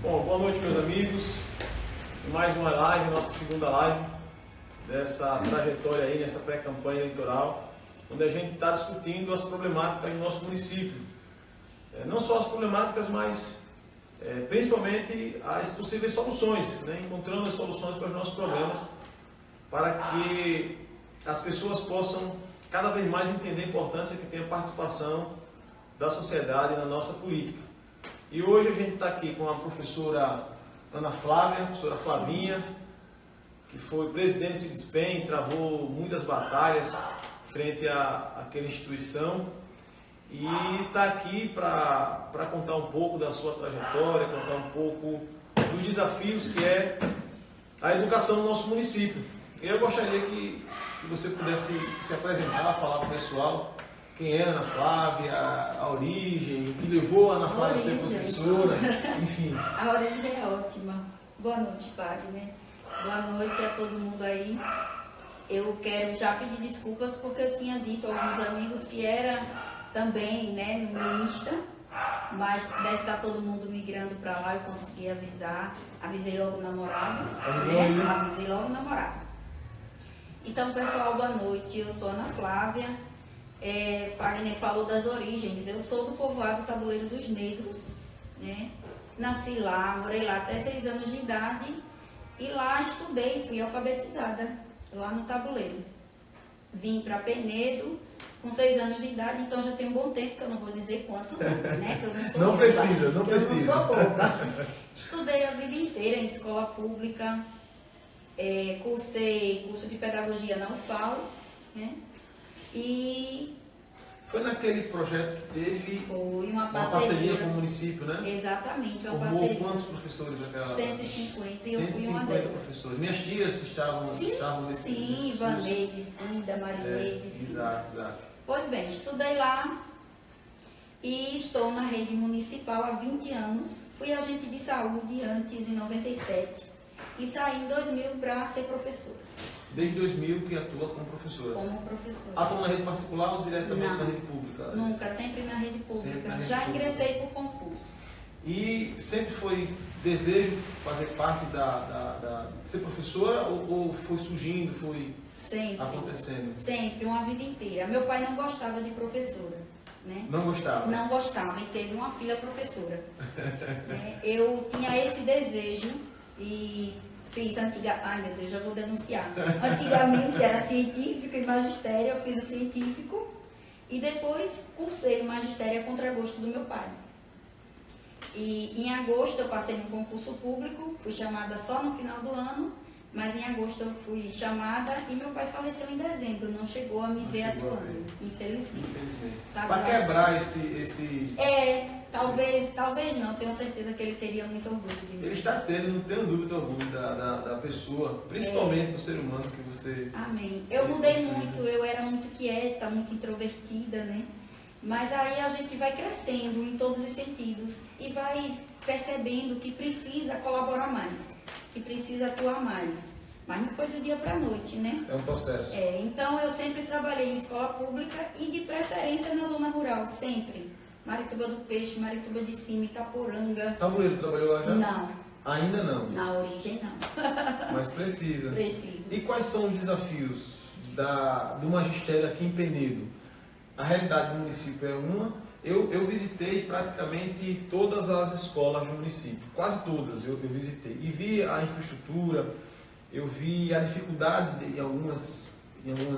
Bom, boa noite, meus amigos. Mais uma live, nossa segunda live dessa trajetória aí, nessa pré-campanha eleitoral, onde a gente está discutindo as problemáticas do nosso município. Não só as problemáticas, mas principalmente as possíveis soluções, né? Encontrando as soluções para os nossos problemas, para que as pessoas possam cada vez mais entender a importância que tem a participação da sociedade na nossa política. E hoje a gente está aqui com a professora Ana Flávia, professora Flavinha, que foi presidente do Cidespen, travou muitas batalhas frente àquela instituição e está aqui para contar um pouco da sua trajetória, contar um pouco dos desafios que é a educação no nosso município. Eu gostaria que você pudesse se apresentar, falar para o pessoal quem é a Ana Flávia, a origem, o que levou a Ana Flávia a ser professora, enfim. A origem é ótima. Boa noite, Wagner. Boa noite a todo mundo aí. Eu quero já pedir desculpas porque eu tinha dito a alguns amigos que era também, né, no meu Insta, mas deve estar todo mundo migrando para lá, eu consegui avisar. Avisei logo o namorado. Avisei logo o namorado. Então, pessoal, boa noite. Eu sou Ana Flávia. Wagner falou das origens. Eu sou do povoado Tabuleiro dos Negros, né? Nasci lá, morei lá até 6 anos de idade e lá estudei, fui alfabetizada lá no Tabuleiro. Vim para Penedo com 6 anos de idade, então já tem um bom tempo, que eu não vou dizer quantos anos, né? Que eu não sou não boba. precisa. Eu não sou boba. Estudei a vida inteira em escola pública, cursei curso de pedagogia na UFAL, né? E foi naquele projeto que teve uma parceria com o município, né? Exatamente, uma Formou parceria. Quantos professores naquela? 150 e eu fui uma 150 delas. professores. Minhas tias estavam nesse Sim, Ivaneide, Cinda, Marineide, sim. Exato. Pois bem, estudei lá e estou na rede municipal há 20 anos. Fui agente de saúde antes, em 97, e saí em 2000 para ser professora. Desde 2000 que atua como professora? Como professora. Atua na rede particular ou diretamente Não, na rede pública? Nunca, sempre na rede pública. Na rede Já pública. ingressei por concurso. E sempre foi desejo fazer parte de ser professora ou foi surgindo, foi Sempre. acontecendo? Sempre, uma vida inteira. Meu pai não gostava de professora, né? Não gostava? Não gostava e teve uma filha professora. Eu tinha esse desejo e fiz ai meu Deus, já vou denunciar. Antigamente era científico e magistério, eu fiz o científico e depois cursei o magistério a contragosto do meu pai. E em agosto eu passei no concurso público, fui chamada só no final do ano, mas em agosto eu fui chamada e meu pai faleceu em dezembro, não chegou a me ver atuando, infelizmente. Tá, para quebrar esse... talvez não, tenho certeza que ele teria muito orgulho de mim. Ele está tendo, não tenho dúvida alguma, da pessoa, principalmente do ser humano que você... Amém. Eu mudei muito, eu era muito quieta, muito introvertida, né? Mas aí a gente vai crescendo em todos os sentidos e vai percebendo que precisa colaborar mais, que precisa atuar mais. Mas não foi do dia para a noite, né? É um processo. Então eu sempre trabalhei em escola pública e de preferência na zona rural, sempre. Marituba do Peixe, Marituba de Cima, Itaporanga. Tabuleiro trabalhou lá já? Não. Ainda não? Na origem não. Mas precisa. Precisa. E quais são os desafios do magistério aqui em Penedo? A realidade do município é uma. Eu visitei praticamente todas as escolas do município, quase todas eu visitei. E vi a infraestrutura, eu vi a dificuldade em algumas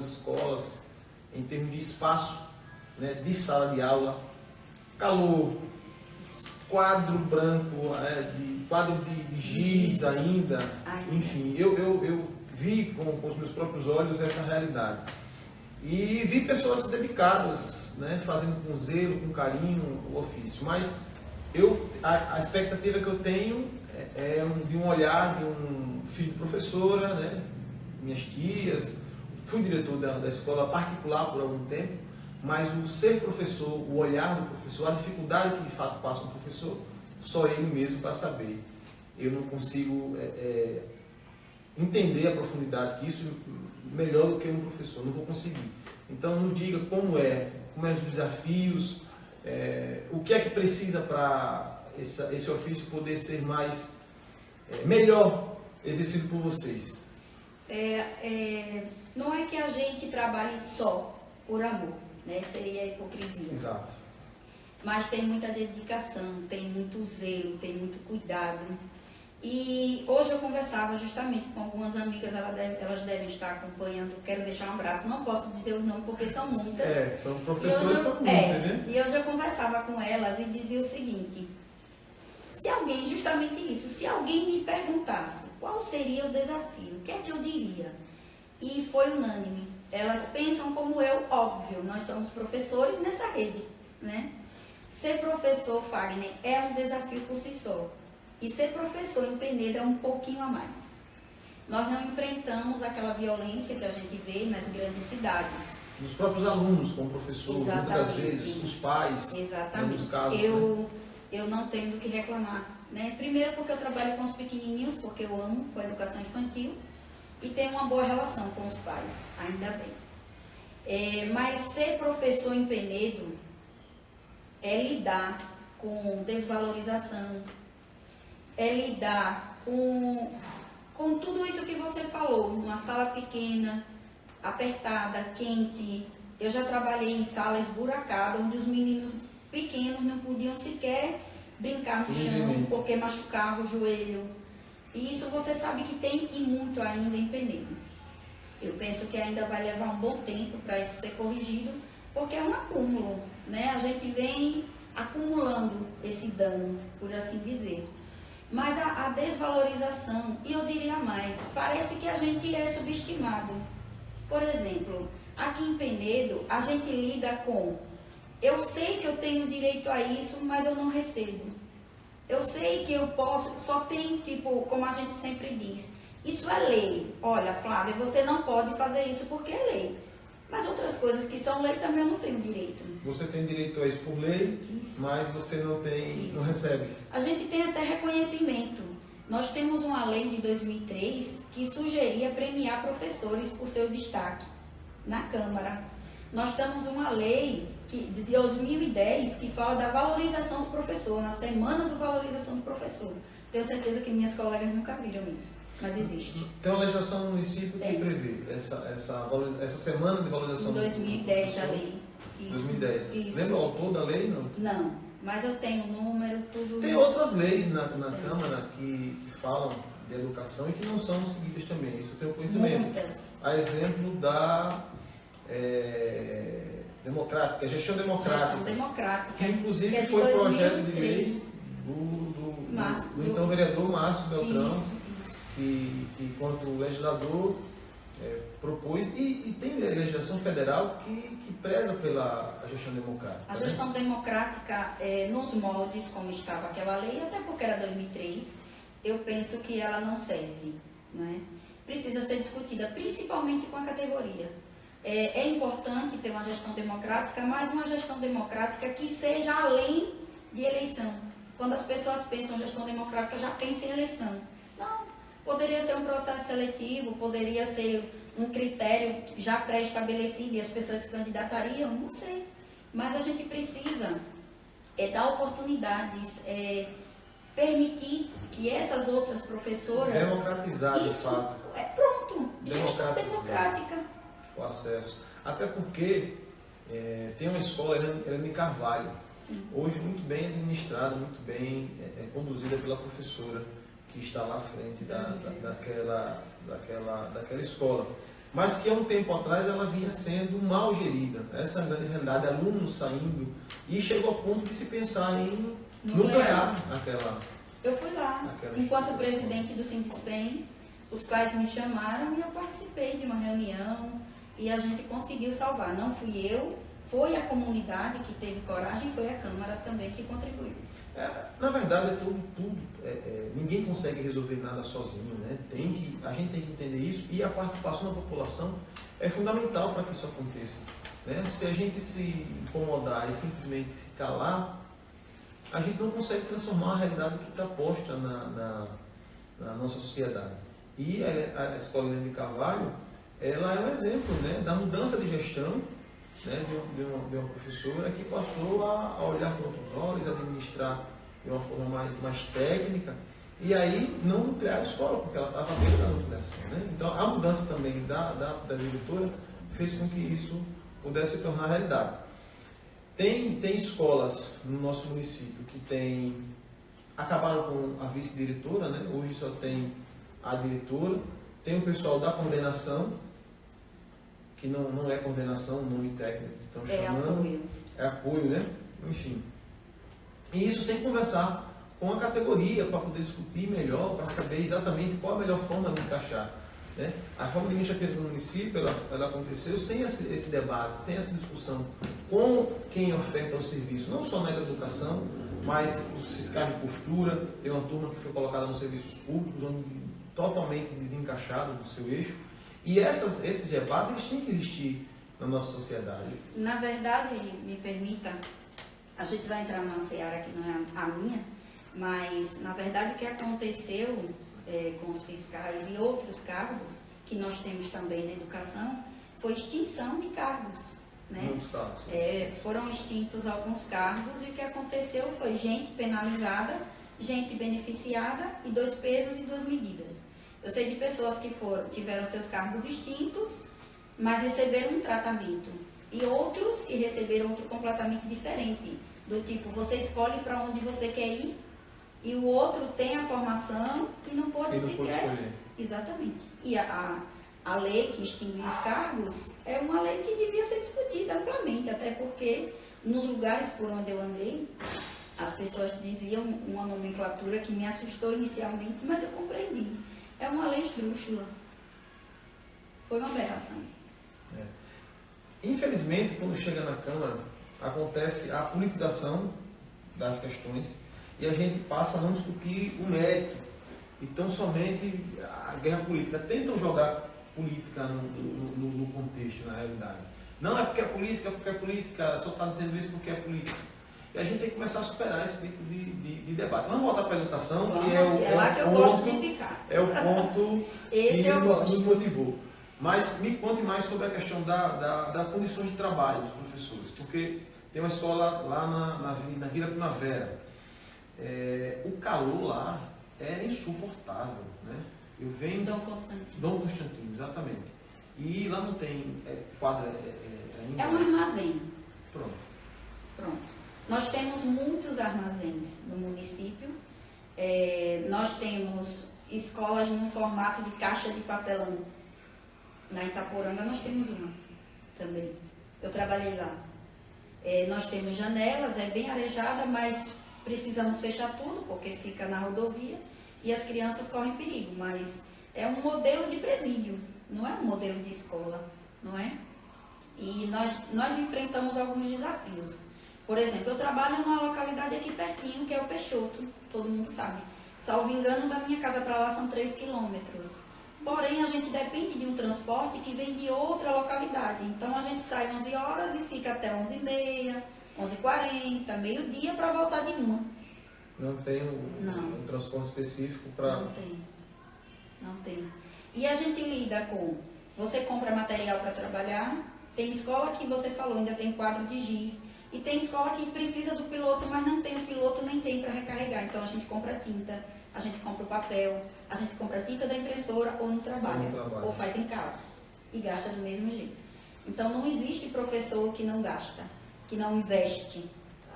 escolas em termos de espaço, né, de sala de aula, calor, quadro branco, quadro de giz ainda, enfim, eu vi com os meus próprios olhos essa realidade. E vi pessoas dedicadas, né, fazendo com zelo, com carinho o ofício. Mas a expectativa que eu tenho é de um olhar de um filho de professora, né, minhas tias. Fui diretor da escola particular por algum tempo, mas o ser professor, o olhar do professor, a dificuldade que de fato passa um professor, só ele mesmo para saber. Eu não consigo entender a profundidade que isso melhor do que um professor, não vou conseguir. Então nos diga como é os desafios, o que é que precisa para esse ofício poder ser melhor exercido por vocês? Não é que a gente trabalhe só por amor, né? Seria hipocrisia. Exato. Mas tem muita dedicação, tem muito zelo, tem muito cuidado. E hoje eu conversava justamente com algumas amigas, elas devem estar acompanhando, quero deixar um abraço, não posso dizer o nome porque são muitas. São professores, são muitas, né? E hoje eu conversava com elas e dizia o seguinte, se alguém, justamente isso, se alguém me perguntasse qual seria o desafio, o que é que eu diria? E foi unânime. Elas pensam como eu, óbvio, nós somos professores nessa rede, né? Ser professor, Fagner, é um desafio por si só. E ser professor em Penedo é um pouquinho a mais. Nós não enfrentamos aquela violência que a gente vê nas grandes cidades. Dos próprios alunos com o professor, muitas das vezes, os pais. Exatamente. Casos, eu não tenho do que reclamar, né? Primeiro porque eu trabalho com os pequenininhos, porque eu amo com a educação infantil e tenho uma boa relação com os pais, ainda bem. Mas ser professor em Penedo é lidar com desvalorização, é lidar com tudo isso que você falou, uma sala pequena, apertada, quente. Eu já trabalhei em sala esburacada, onde os meninos pequenos não podiam sequer brincar no chão, porque machucava o joelho. E isso você sabe que tem e muito ainda em Penedo. Eu penso que ainda vai levar um bom tempo para isso ser corrigido, porque é um acúmulo, né? A gente vem acumulando esse dano, por assim dizer. Mas a desvalorização, e eu diria mais, parece que a gente é subestimado. Por exemplo, aqui em Penedo, a gente lida com, eu sei que eu tenho direito a isso, mas eu não recebo. Eu sei que eu posso, só tem, tipo, como a gente sempre diz, isso é lei. Olha, Flávia, você não pode fazer isso porque é lei. Mas outras coisas que são lei também eu não tenho direito. Você tem direito a isso por lei, mas você não recebe. A gente tem até reconhecimento. Nós temos uma lei de 2003 que sugeria premiar professores por seu destaque na Câmara. Nós temos uma lei de 2010 que fala da valorização do professor, na semana da valorização do professor. Tenho certeza que minhas colegas nunca viram isso, mas existe. Tem uma legislação no município que prevê essa semana de valorização do professor. Em 2010 a lei. Isso. 2010. Isso. Lembra o autor da lei? Não, mas eu tenho o número, tudo. Tem outras leis na Câmara que falam de educação e que não são seguidas também. Isso eu tenho conhecimento. Muitas. A exemplo da democrática, gestão democrática. Gestão democrática. Que inclusive que foi 2003. Projeto de lei do então vereador Márcio Beltrão, isso. que enquanto legislador propôs, e tem legislação federal que preza pela gestão democrática. A gestão democrática, nos moldes como estava aquela lei, até porque era 2003, eu penso que ela não serve, né? Precisa ser discutida, principalmente com a categoria. É importante ter uma gestão democrática, mas uma gestão democrática que seja além de eleição. Quando as pessoas pensam em gestão democrática, já pensam em eleição. Não, poderia ser um processo seletivo, poderia ser um critério já pré-estabelecido e as pessoas se candidatariam, não sei. Mas a gente precisa dar oportunidades, permitir que essas outras professoras... Democratizar, de fato. Pronto, gestão democrática. O acesso. Até porque tem uma escola, Helene Carvalho, sim, hoje muito bem administrada, muito bem conduzida pela professora que está lá à frente daquela escola. Mas que há um tempo atrás ela vinha sendo mal gerida. Essa é a realidade, alunos saindo, e chegou ao ponto de se pensar em nuclear aquela... Eu fui lá, enquanto presidente do Sindispen, os pais me chamaram e eu participei de uma reunião e a gente conseguiu salvar. Não fui eu, foi a comunidade que teve coragem e foi a Câmara também que contribuiu. Na verdade, ninguém consegue resolver nada sozinho, né? A gente tem que entender isso, e a participação da população é fundamental para que isso aconteça, né? Se a gente se incomodar e simplesmente se calar, a gente não consegue transformar a realidade que está posta na nossa sociedade. E a Escola Helene de Carvalho, ela é um exemplo, né, da mudança de gestão, né, de uma professora que passou a olhar com outros olhos, administrar de uma forma mais técnica, e aí não nuclear a escola, porque ela estava dentro da nucleação, né? Então, a mudança também da diretora fez com que isso pudesse se tornar realidade. Tem escolas no nosso município que acabaram com a vice-diretora, né? Hoje só tem a diretora, tem o pessoal da coordenação, que não é coordenação, nome técnico que estão chamando. É apoio, né? Enfim. E isso sem conversar com a categoria, para poder discutir melhor, para saber exatamente qual a melhor forma de encaixar. Né? A forma de administrativa do município, ela aconteceu sem esse debate, sem essa discussão com quem oferta o serviço, não só na educação, mas os fiscais de postura. Tem uma turma que foi colocada nos serviços públicos, onde totalmente desencaixado do seu eixo. E esses debates eles tinham que existir na nossa sociedade. Na verdade, me permita, a gente vai entrar numa seara que não é a minha, mas na verdade o que aconteceu com os fiscais e outros cargos que nós temos também na educação foi extinção de cargos. Né? Muitos cargos. Foram extintos alguns cargos e o que aconteceu foi gente penalizada, gente beneficiada e 2 pesos e 2 medidas. Eu sei de pessoas que tiveram seus cargos extintos, mas receberam um tratamento. E outros que receberam outro completamente diferente. Do tipo, você escolhe para onde você quer ir, e o outro tem a formação e não pode sequer. Exatamente. E a lei que extinguiu os cargos é uma lei que devia ser discutida amplamente, até porque nos lugares por onde eu andei, as pessoas diziam uma nomenclatura que me assustou inicialmente, mas eu compreendi. É uma lei esdrúxula. Foi uma aberração. Infelizmente, quando chega na Câmara, acontece a politização das questões e a gente passa a não discutir o mérito. Então, somente a guerra política. Tentam jogar política no contexto, na realidade. Não é porque é política, só está dizendo isso porque é política. E a gente tem que começar a superar esse tipo de debate. Vamos voltar para a educação, que é lá que eu gosto de ficar. É o ponto que nos motivou. Mas me conte mais sobre a questão da condições de trabalho dos professores, porque tem uma escola lá na Vila Primavera. O calor lá é insuportável, né? Eu venho... Dom Constantino. Dom Constantino, exatamente. E lá não tem quadra ainda? É um armazém. Pronto. Nós temos muitos armazéns no município. Nós temos escolas no formato de caixa de papelão. Na Itaporanga nós temos uma também. Eu trabalhei lá. Nós temos janelas, é bem arejada, mas precisamos fechar tudo porque fica na rodovia e as crianças correm perigo. Mas é um modelo de presídio, não é um modelo de escola, não é? E nós enfrentamos alguns desafios. Por exemplo, eu trabalho numa localidade aqui pertinho, que é o Peixoto, todo mundo sabe. Salvo engano, da minha casa para lá são 3 quilômetros. Porém, a gente depende de um transporte que vem de outra localidade. Então, a gente sai 11 horas e fica até 11h30, 11h40, meio-dia para voltar de uma. Não tem um transporte específico para... Não tem. E a gente lida com... Você compra material para trabalhar, tem escola que você falou, ainda tem quadro de giz, e tem escola que precisa do piloto, mas não tem o piloto, nem tem para recarregar. Então, a gente compra tinta, a gente compra o papel, a gente compra a tinta da impressora ou não trabalha, ou faz em casa, e gasta do mesmo jeito. Então, não existe professor que não gasta, que não investe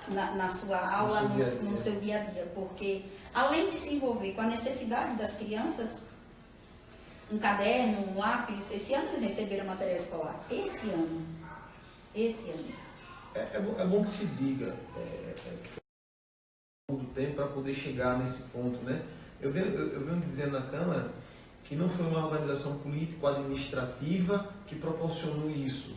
na sua aula, no seu dia a dia, porque além de se envolver com a necessidade das crianças, um caderno, um lápis, esse ano eles receberam material escolar, esse ano. É bom que se diga que foi muito tempo para poder chegar nesse ponto, né? Eu venho dizendo na Câmara que não foi uma organização político-administrativa que proporcionou isso.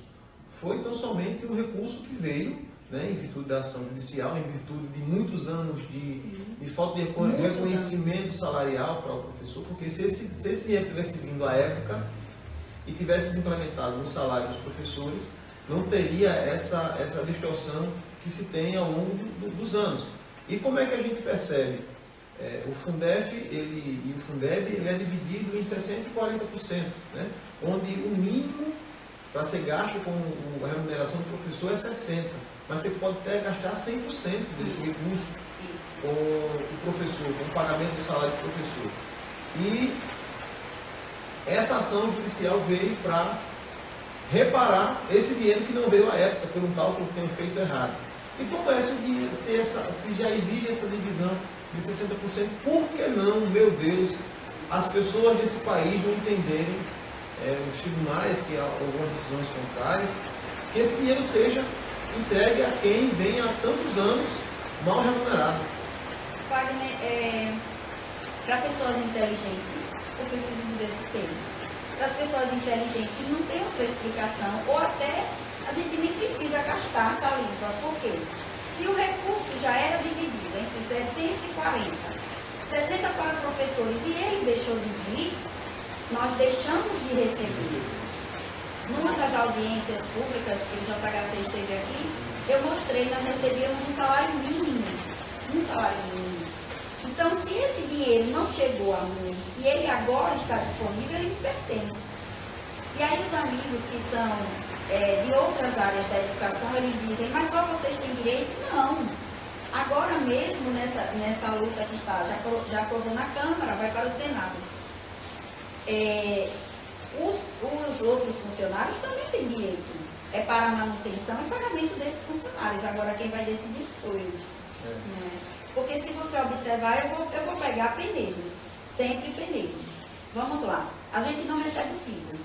Foi tão somente um recurso que veio, né, em virtude da ação judicial, em virtude de muitos anos de falta de reconhecimento salarial para o professor, porque se esse dinheiro tivesse vindo à época e tivesse implementado no salário dos professores, não teria essa distorção que se tem ao longo dos anos. E como é que a gente percebe? O Fundef e o Fundeb ele é dividido em 60% e 40%, né? Onde o mínimo para ser gasto com a remuneração do professor é 60%, mas você pode até gastar 100% desse recurso com o professor, com o pagamento do salário do professor. E essa ação judicial veio para reparar esse dinheiro que não veio à época, pelo cálculo que tem feito errado. E como é se já exige essa divisão de 60%, por que não, meu Deus, as pessoas desse país não entenderem, nos tribunais, que há algumas decisões contrárias, que esse dinheiro seja entregue a quem vem há tantos anos mal remunerado? Wagner, para pessoas inteligentes, eu preciso dizer esse termo. Para as pessoas inteligentes não tem outra explicação, ou até a gente nem precisa gastar saliva. Por quê? Se o recurso já era dividido entre 60 e 40, 60 para professores e ele deixou de vir, nós deixamos de receber. Numa das audiências públicas que o JHC esteve aqui, eu mostrei, nós recebíamos um salário mínimo. Um salário mínimo. Então, se esse dinheiro não chegou a mim e ele agora está disponível, ele me pertence. E aí os amigos que são de outras áreas da educação, eles dizem, mas só vocês têm direito? Não. Agora mesmo, nessa luta que está, já aprovou na Câmara, vai para o Senado. Os outros funcionários também têm direito. É para a manutenção e pagamento desses funcionários. Agora quem vai decidir sou eu. Porque se você observar, eu vou pegar peneiro. Sempre peneiro. Vamos lá. A gente não recebe o piso.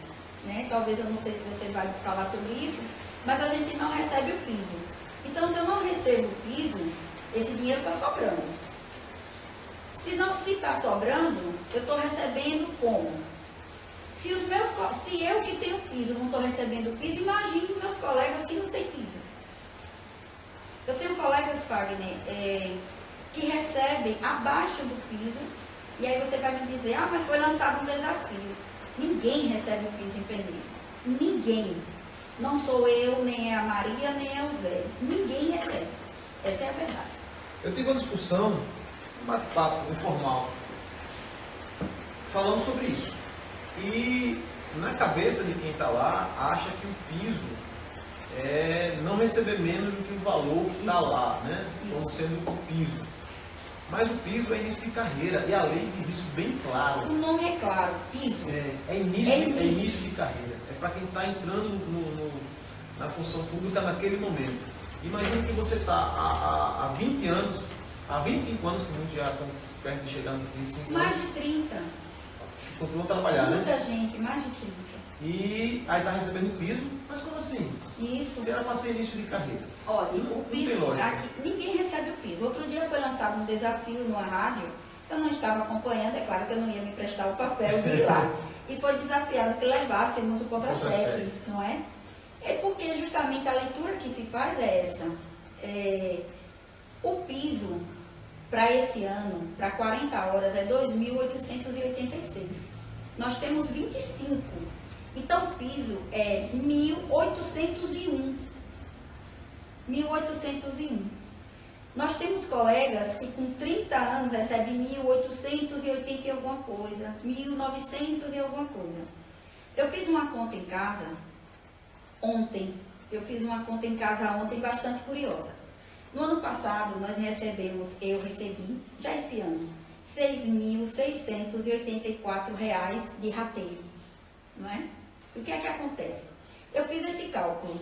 Né? Talvez eu não sei se você vai falar sobre isso, mas a gente não recebe o piso. Então, se eu não recebo o piso, esse dinheiro está sobrando. Se está sobrando, eu estou recebendo como? Se eu que tenho piso não estou recebendo o piso, imagine meus colegas que não têm piso. Eu tenho colegas, Wagner, que recebem abaixo do piso, e aí você vai me dizer, mas foi lançado um desafio. Ninguém recebe o piso em peneiro. Ninguém. Não sou eu, nem é a Maria, nem é o Zé. Ninguém recebe. Essa é a verdade. Eu tive uma discussão, um bate-papo informal, falando sobre isso. E na cabeça de quem está lá, acha que o piso é não receber menos do que o valor que está lá, né? Como sendo o piso. Mas o piso é início de carreira, e a lei diz isso bem claro. O nome é claro, piso. É início de carreira. É para quem está entrando na função pública naquele momento. Imagina que você está há 20 anos, há 25 anos, que muitos já estão perto de chegar nos 25 anos. Mais de 30. Continuam a trabalhar, Muita gente, mais de 30. E aí está recebendo piso, mas como assim? Isso. Se era para ser início de carreira. Olha, o piso, aqui, ninguém recebe o piso. Outro dia foi lançado um desafio numa rádio, eu não estava acompanhando, é claro que eu não ia me prestar o papel de ir lá. E foi desafiado que levássemos o contra-cheque, não é? É porque justamente a leitura que se faz é essa. O piso para esse ano, para 40 horas, é 2.886. Nós temos 25. Então, o piso é 1.801. 1.801. Nós temos colegas que com 30 anos recebem 1.880 e alguma coisa, 1.900 e alguma coisa. Eu fiz uma conta em casa ontem. Bastante curiosa. No ano passado, eu recebi, já esse ano, R$ 6.684 de rateio. Não é? O que é que acontece? Eu fiz esse cálculo.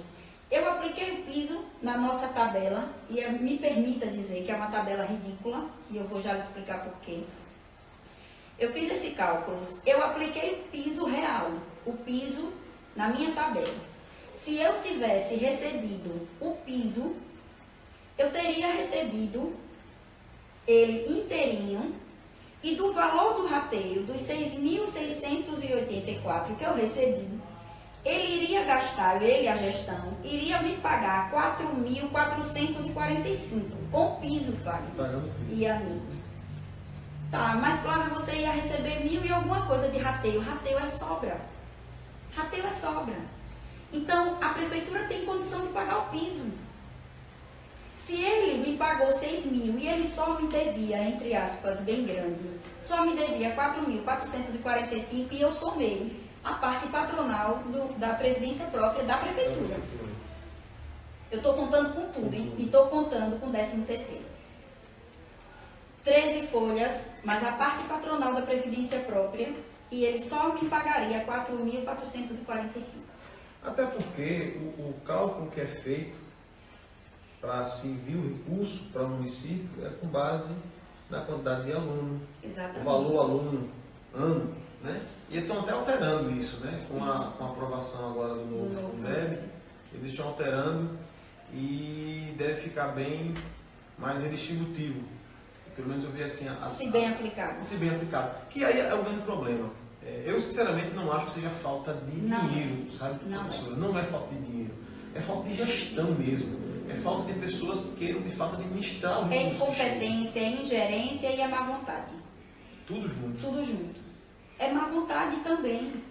Eu apliquei o piso na nossa tabela, e me permita dizer que é uma tabela ridícula, e eu vou já lhe explicar por quê. Eu fiz esse cálculo, eu apliquei o piso real, o piso na minha tabela. Se eu tivesse recebido o piso, eu teria recebido ele inteirinho, e do valor do rateio, dos 6.684 que eu recebi, ele iria gastar, ele, a gestão, iria me pagar 4.445 com piso, Fábio e amigos. Tá, mas Flávia, você ia receber 1.000 e alguma coisa de rateio. Rateio é sobra. Rateio é sobra. Então, a prefeitura tem condição de pagar o piso. Se ele me pagou 6.000 e ele só me devia, entre aspas, bem grande, só me devia 4.445 e eu somei. a parte patronal da previdência própria da prefeitura. Eu estou contando com tudo e estou contando com 13º. 13 folhas, mais a parte patronal da previdência própria, e ele só me pagaria R$ 4.445. Até porque o cálculo que é feito para se enviar o recurso para o município é com base na quantidade de aluno, Exatamente. o valor aluno, ano, né? E estão até alterando isso, né? Com a aprovação agora do novo Fundeb, eles estão alterando e deve ficar bem mais redistributivo. Pelo menos eu vi assim... Se bem aplicado. Se bem aplicado. Que aí é o grande problema. Eu, sinceramente, não acho que seja falta de dinheiro, sabe, professora? Não é falta de dinheiro. É falta de gestão mesmo. É falta de pessoas que queiram, de fato, administrar o recurso. É incompetência, é ingerência e é má vontade. Tudo junto. Tudo junto. É má vontade também.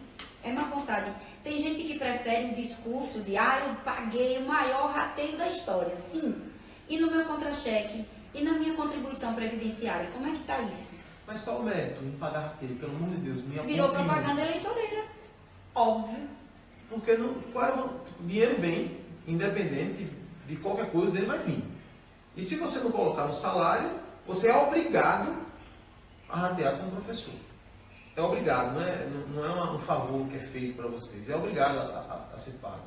É má vontade. Tem gente que prefere o discurso de eu paguei o maior rateio da história. Sim. E no meu contra-cheque? E na minha contribuição previdenciária? Como é que está isso? Mas qual o mérito em pagar rateio? Pelo amor de Deus, Virou propaganda eleitoreira. Óbvio. Porque não, o dinheiro vem, independente de qualquer coisa, dele vai vir. E se você não colocar no salário, você é obrigado a ratear como professor. É obrigado, não é um favor que é feito para vocês. É obrigado a ser pago.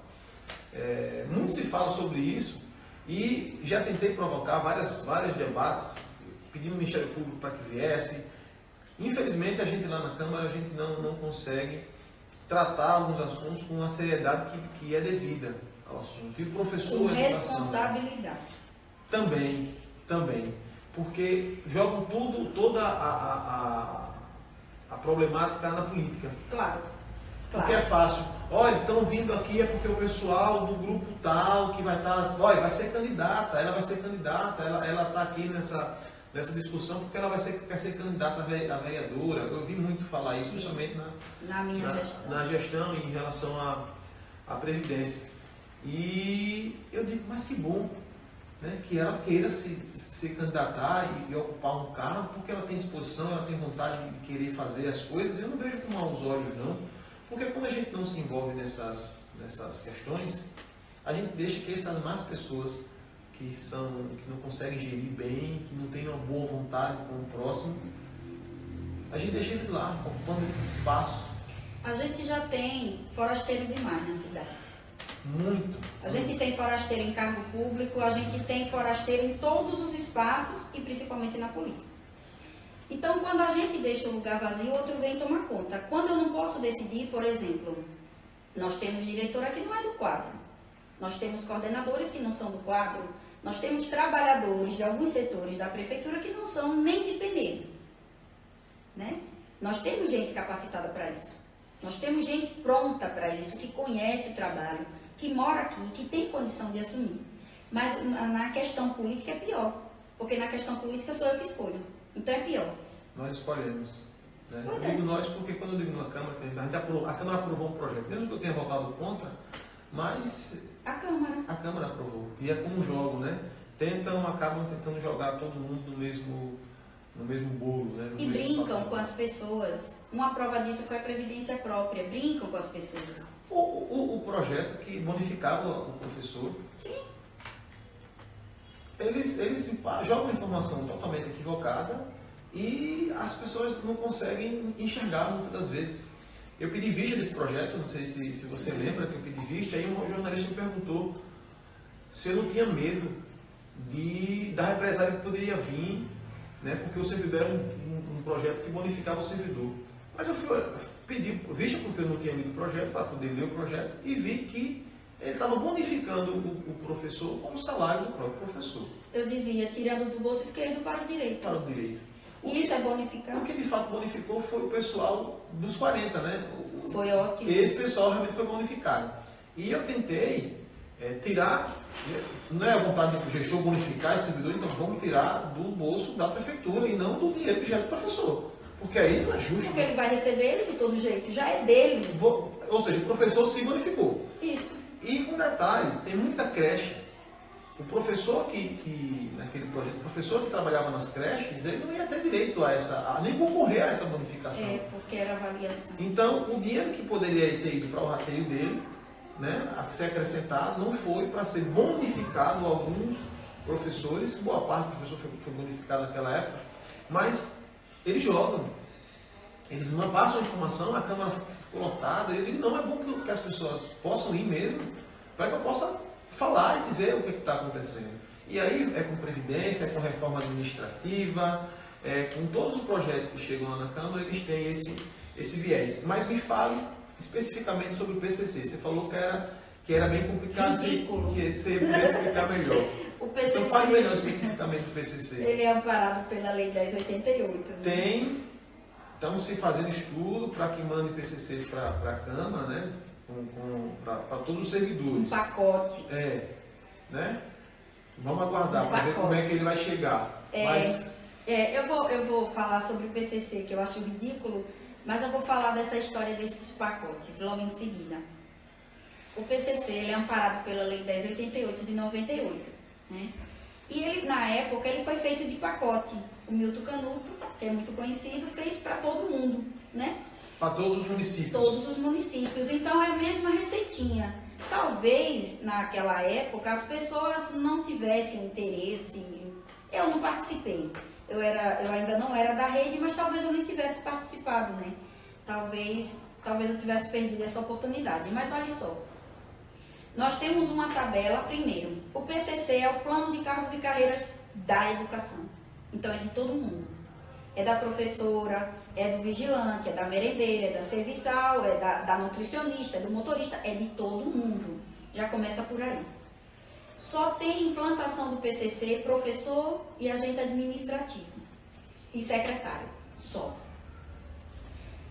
Muito se fala sobre isso e já tentei provocar vários debates, pedindo ao Ministério Público para que viesse. Infelizmente, a gente lá na Câmara, a gente não consegue tratar alguns assuntos com a seriedade que é devida ao assunto. E o professor... Com responsabilidade. Também. Porque jogam toda a problemática na política. Claro. Porque é fácil. Olha, estão vindo aqui é porque o pessoal do grupo tal que vai estar... Olha, vai ser candidata, ela vai ser candidata, ela está aqui nessa discussão porque ela quer ser candidata a vereadora. Eu ouvi muito falar isso, principalmente na gestão em relação à Previdência. E eu digo, mas que bom, né, que ela queira se candidatar e ocupar um cargo, porque ela tem disposição, ela tem vontade de querer fazer as coisas. Eu não vejo com maus olhos, não, porque quando a gente não se envolve nessas questões, a gente deixa que essas más pessoas que não conseguem gerir bem, que não têm uma boa vontade com o próximo, a gente deixa eles lá, ocupando esses espaços. A gente já tem forasteiro demais na cidade. Muito. A gente tem forasteiro em cargo público, a gente tem forasteiro em todos os espaços e principalmente na política. Então, quando a gente deixa o lugar vazio, o outro vem tomar conta. Quando eu não posso decidir, por exemplo, nós temos diretora que não é do quadro, nós temos coordenadores que não são do quadro, nós temos trabalhadores de alguns setores da prefeitura que não são nem de peneiro, né? Nós temos gente capacitada para isso. Nós temos gente pronta para isso, que conhece o trabalho, que mora aqui, que tem condição de assumir. Mas na questão política é pior, porque na questão política sou eu que escolho. Então é pior. Nós escolhemos. Né? Pois eu digo nós porque quando eu digo na Câmara, a Câmara aprovou um projeto, mesmo que eu tenha votado contra, mas a Câmara aprovou. E é como jogo, né? Acabam tentando jogar todo mundo no mesmo bolo, né? E brincam com as pessoas. Uma prova disso foi a Previdência Própria. Brincam com as pessoas. O projeto que bonificava o professor, sim, eles jogam informação totalmente equivocada e as pessoas não conseguem enxergar muitas das vezes. Eu pedi vista desse projeto, não sei se você lembra que eu pedi vista, aí um jornalista me perguntou se eu não tinha medo da represália que poderia vir, né, porque o servidor era um projeto que bonificava o servidor. Mas eu pedi vista porque eu não tinha lido o projeto, para poder ler o projeto, e vi que ele estava bonificando o professor com o salário do próprio professor. Eu dizia, tirando do bolso esquerdo para o direito. Para o direito. Isso é bonificar? O que de fato bonificou foi o pessoal dos 40, né? Foi ótimo. Esse pessoal realmente foi bonificado. E eu tentei tirar, não é a vontade do gestor bonificar esse servidor, então vamos tirar do bolso da prefeitura e não do dinheiro que já é do professor. Porque aí não é justo. Porque ele vai receber ele de todo jeito, já é dele. Ou seja, o professor se bonificou. Isso. E com detalhe, tem muita creche o professor naquele projeto, o professor que trabalhava nas creches, ele não ia ter direito a nem concorrer a essa bonificação. Porque era avaliação. Então, o dinheiro que poderia ter ido para o rateio dele, né, a ser acrescentado, não foi para ser bonificado alguns professores, boa parte do professor foi bonificado naquela época, mas eles jogam, eles não passam a informação, a Câmara ficou lotada, eu digo, não, é bom que as pessoas possam ir mesmo, para que eu possa falar e dizer o que está acontecendo. E aí é com previdência, é com reforma administrativa, com todos os projetos que chegam lá na Câmara, eles têm esse viés. Mas me fale especificamente sobre o PCC. Você falou que era bem complicado, que você poderia explicar melhor. O PCC, então fale melhor especificamente do PCC. Ele é amparado pela Lei 1088. Né? Estamos se fazendo estudo para que mande PCCs para a Câmara, né? Para todos os servidores. Um pacote. Né? Vamos aguardar para ver como é que ele vai chegar. Eu vou falar sobre o PCC, que eu acho ridículo, mas eu vou falar dessa história desses pacotes logo em seguida. O PCC ele é amparado pela Lei 1088 de 98. Né? E ele, na época, ele foi feito de pacote. O Milton Canuto, que é muito conhecido, fez para todo mundo. Né? Para todos os municípios. Todos os municípios. Então é a mesma receitinha. Talvez naquela época as pessoas não tivessem interesse. Eu não participei. Eu ainda não era da rede, mas talvez eu nem tivesse participado, né? Talvez eu tivesse perdido essa oportunidade. Mas olha só. Nós temos uma tabela, primeiro. O PCC é o Plano de Cargos e Carreiras da Educação. Então é de todo mundo. É da professora, é do vigilante, é da merendeira, é da serviçal, é da nutricionista, é do motorista, é de todo mundo. Já começa por aí. Só tem implantação do PCC professor e agente administrativo e secretário, só.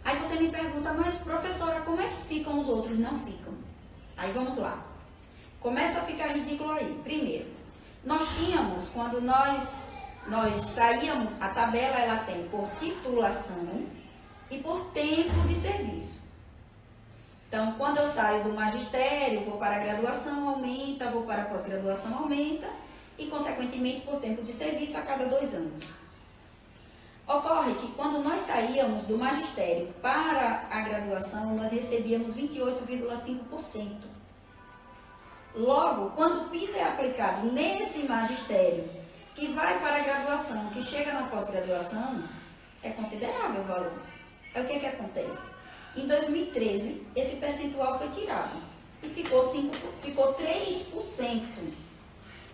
Aí você me pergunta, mas professora, como é que ficam os outros? Não ficam. Aí vamos lá. Começa a ficar ridículo aí. Primeiro, nós tínhamos, quando nós saíamos, a tabela ela tem por titulação e por tempo de serviço. Então, quando eu saio do magistério, vou para a graduação, aumenta, vou para a pós-graduação, aumenta, e, consequentemente, por tempo de serviço a cada 2 anos. Ocorre que, quando nós saíamos do magistério para a graduação, nós recebíamos 28,5%. Logo, quando o PIS é aplicado nesse magistério, que vai para a graduação, que chega na pós-graduação, é considerável o valor. Aí o que acontece? Em 2013, esse percentual foi tirado e ficou 3%.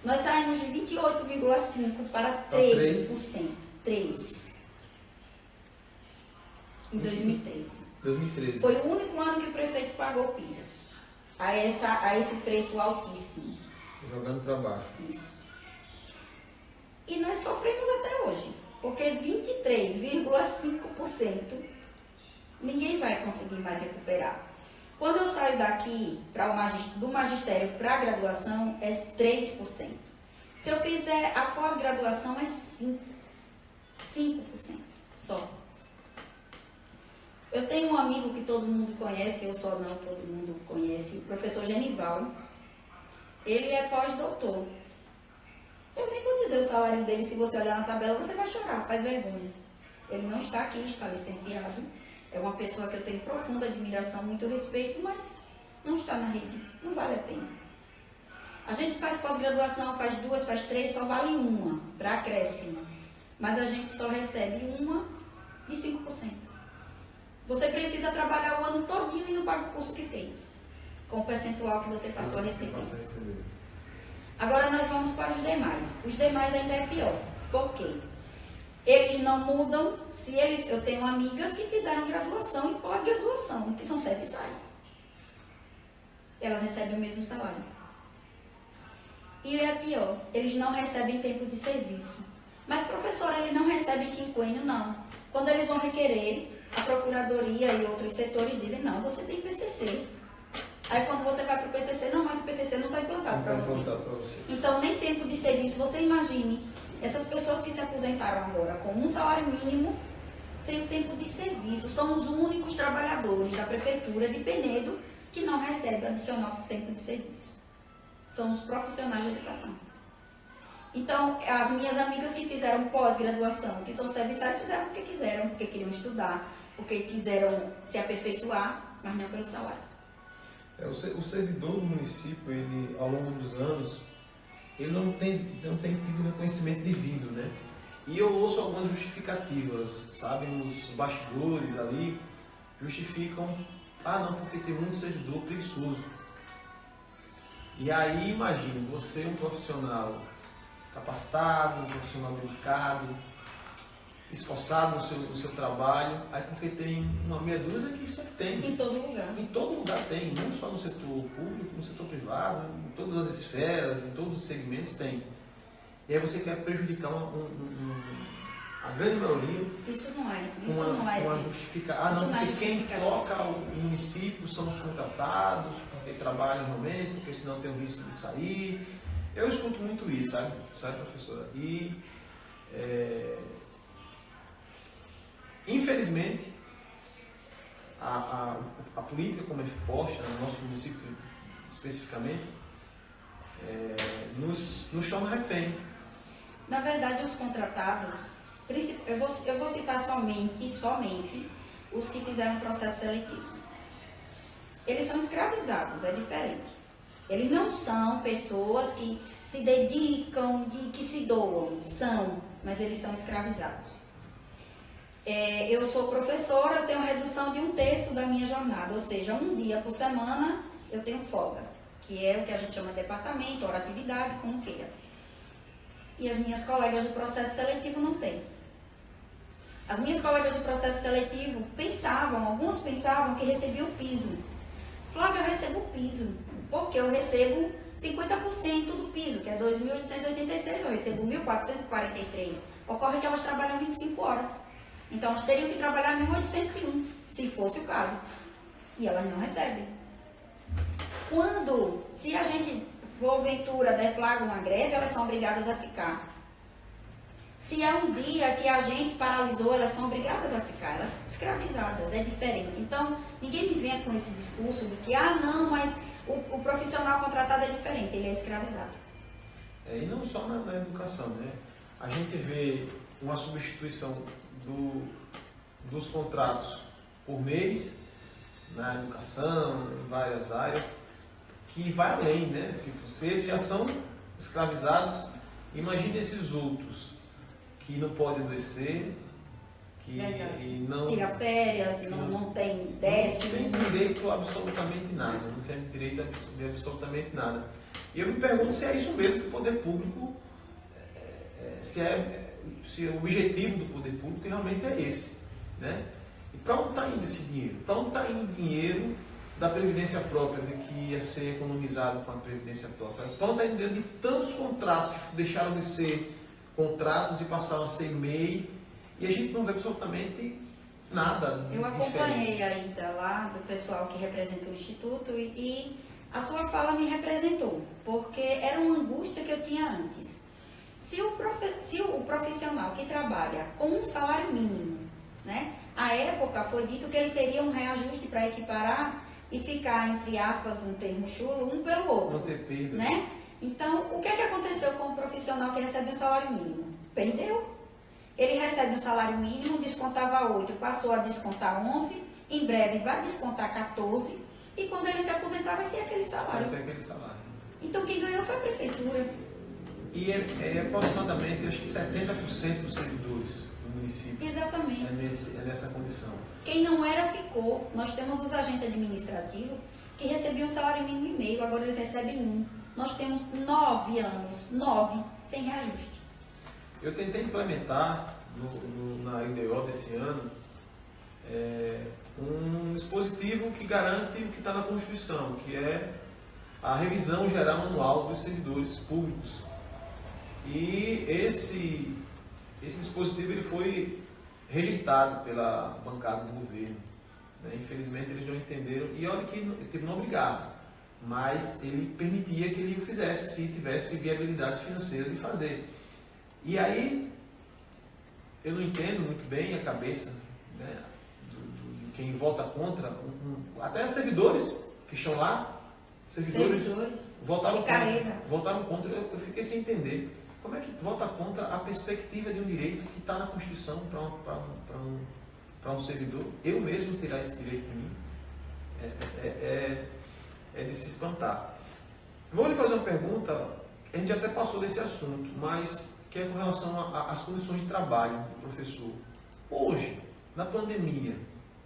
Nós saímos de 28,5% para 3%. 3%. Em 2013. Foi o único ano que o prefeito pagou o PIS. A esse preço altíssimo. Jogando para baixo. Isso. E nós sofremos até hoje, porque 23,5% ninguém vai conseguir mais recuperar. Quando eu saio daqui do magistério para a graduação, é 3%. Se eu fizer a pós-graduação, é 5%. 5% só. Eu tenho um amigo que todo mundo conhece, eu só não, todo mundo conhece, o professor Genival. Ele é pós-doutor. Eu nem vou dizer o salário dele, se você olhar na tabela, você vai chorar, faz vergonha. Ele não está aqui, está licenciado. É uma pessoa que eu tenho profunda admiração, muito respeito, mas não está na rede, não vale a pena. A gente faz pós-graduação, faz 2, faz 3, só vale uma para acréscimo. Mas a gente só recebe uma de 5%. Você precisa trabalhar o ano todinho e não paga o curso que fez, com o percentual que você passou a receber. Agora nós vamos para os demais. Os demais ainda é pior. Por quê? Eles não mudam. Eu tenho amigas que fizeram graduação e pós-graduação, que são serviçais. Elas recebem o mesmo salário. E é pior, eles não recebem tempo de serviço. Mas, professora, ele não recebe quinquênio, não. Quando eles vão requerer, a procuradoria e outros setores dizem, não, você tem PCC. Aí quando você vai para o PCC, não, mas o PCC não está implantado para você. Então, nem tempo de serviço. Você imagine essas pessoas que se aposentaram agora com um salário mínimo, sem o tempo de serviço. São os únicos trabalhadores da prefeitura de Penedo que não recebem adicional por tempo de serviço. São os profissionais de educação. Então, as minhas amigas que fizeram pós-graduação, que são serviçais, fizeram porque quiseram, porque queriam estudar, porque quiseram se aperfeiçoar, mas não pelo salário. O servidor do município, ele, ao longo dos anos, ele não tem tido reconhecimento devido, né? E eu ouço algumas justificativas, sabe, nos bastidores ali, justificam, não, porque tem muito servidor preguiçoso. E aí, imagine, você é um profissional capacitado, um profissional dedicado, esforçado no seu trabalho, aí porque tem uma meia dúzia que sempre tem. Em todo lugar. Em todo lugar tem, não só no setor público, no setor privado, em todas as esferas, em todos os segmentos tem. E aí você quer prejudicar a grande maioria. Isso não é. Uma justificar. Não, porque quem toca o município são os contratados, porque trabalham realmente, porque senão tem o risco de sair. Eu escuto muito isso, sabe professora? E infelizmente a política como é posta no nosso município especificamente nos torna refém. Na verdade, os contratados, eu vou citar somente os que fizeram processo seletivo. Eles são escravizados, é diferente. Eles não são pessoas que se dedicam, que se doam, mas eles são escravizados. Eu sou professora, eu tenho redução de 1/3 da minha jornada, ou seja, um dia por semana eu tenho folga, que é o que a gente chama de departamento, hora atividade, como queira. E as minhas colegas do processo seletivo não têm. As minhas colegas do processo seletivo algumas pensavam que recebiam o piso. Flávia, eu recebo o piso, porque eu recebo 50% do piso, que é 2.886, eu recebo 1.443. Ocorre que elas trabalham 25 horas. Então, elas teriam que trabalhar 1.801, se fosse o caso. E elas não recebem. Se a gente, porventura, deflagra uma greve, elas são obrigadas a ficar. Se é um dia que a gente paralisou, elas são obrigadas a ficar, elas são escravizadas, é diferente. Então, ninguém me venha com esse discurso de que, não, mas o profissional contratado é diferente, ele é escravizado. E não só na educação, né? A gente vê uma substituição dos contratos por mês, na educação, em várias áreas, que vai além, né? Tipo, se esses já são escravizados, imagine esses outros que não podem adoecer, que não tira férias, não tem décimo. Não tem direito a absolutamente nada, não tem direito a absolutamente nada. E eu me pergunto se é isso mesmo que o poder público, se o objetivo do poder público realmente é esse, né? E para onde está indo esse dinheiro? Para onde está indo o dinheiro da previdência própria, de que ia ser economizado com a previdência própria? Para onde está indo o dinheiro de tantos contratos que deixaram de ser contratos e passaram a ser MEI, e a gente não vê absolutamente nada. Eu acompanhei a ida lá do pessoal que representa o Instituto e a sua fala me representou, porque era uma angústia que eu tinha antes. Se o profissional que trabalha com um salário mínimo, né, à época foi dito que ele teria um reajuste para equiparar e ficar, entre aspas, um termo chulo, um pelo outro. Não ter perda. Né? Então, o que aconteceu com o profissional que recebe um salário mínimo? Perdeu. Ele recebe um salário mínimo, descontava 8, passou a descontar 11, em breve vai descontar 14, e quando ele se aposentar vai ser aquele salário. Vai ser aquele salário. Então, quem ganhou foi a prefeitura. E é aproximadamente, acho que 70% dos servidores do município. Exatamente. É nessa condição. Quem não era, ficou. Nós temos os agentes administrativos que recebiam um salário mínimo e meio, agora eles recebem 1. Nós temos 9 anos, 9, sem reajuste. Eu tentei implementar na IDO desse ano um dispositivo que garante o que está na Constituição, que é a revisão geral anual dos servidores públicos. E esse dispositivo ele foi rejeitado pela bancada do governo. Né? Infelizmente eles não entenderam, e olha que ele não obrigava, mas ele permitia que ele o fizesse se tivesse viabilidade financeira de fazer. E aí eu não entendo muito bem a cabeça, né, de quem vota contra, até servidores que estão lá, servidores votaram de carreira. Votaram contra. Eu fiquei sem entender. Como é que vota contra a perspectiva de um direito que está na Constituição para um servidor? Eu mesmo tirar esse direito de mim é de se espantar. Vou lhe fazer uma pergunta, a gente até passou desse assunto, mas que é com relação às condições de trabalho do professor. Hoje, na pandemia,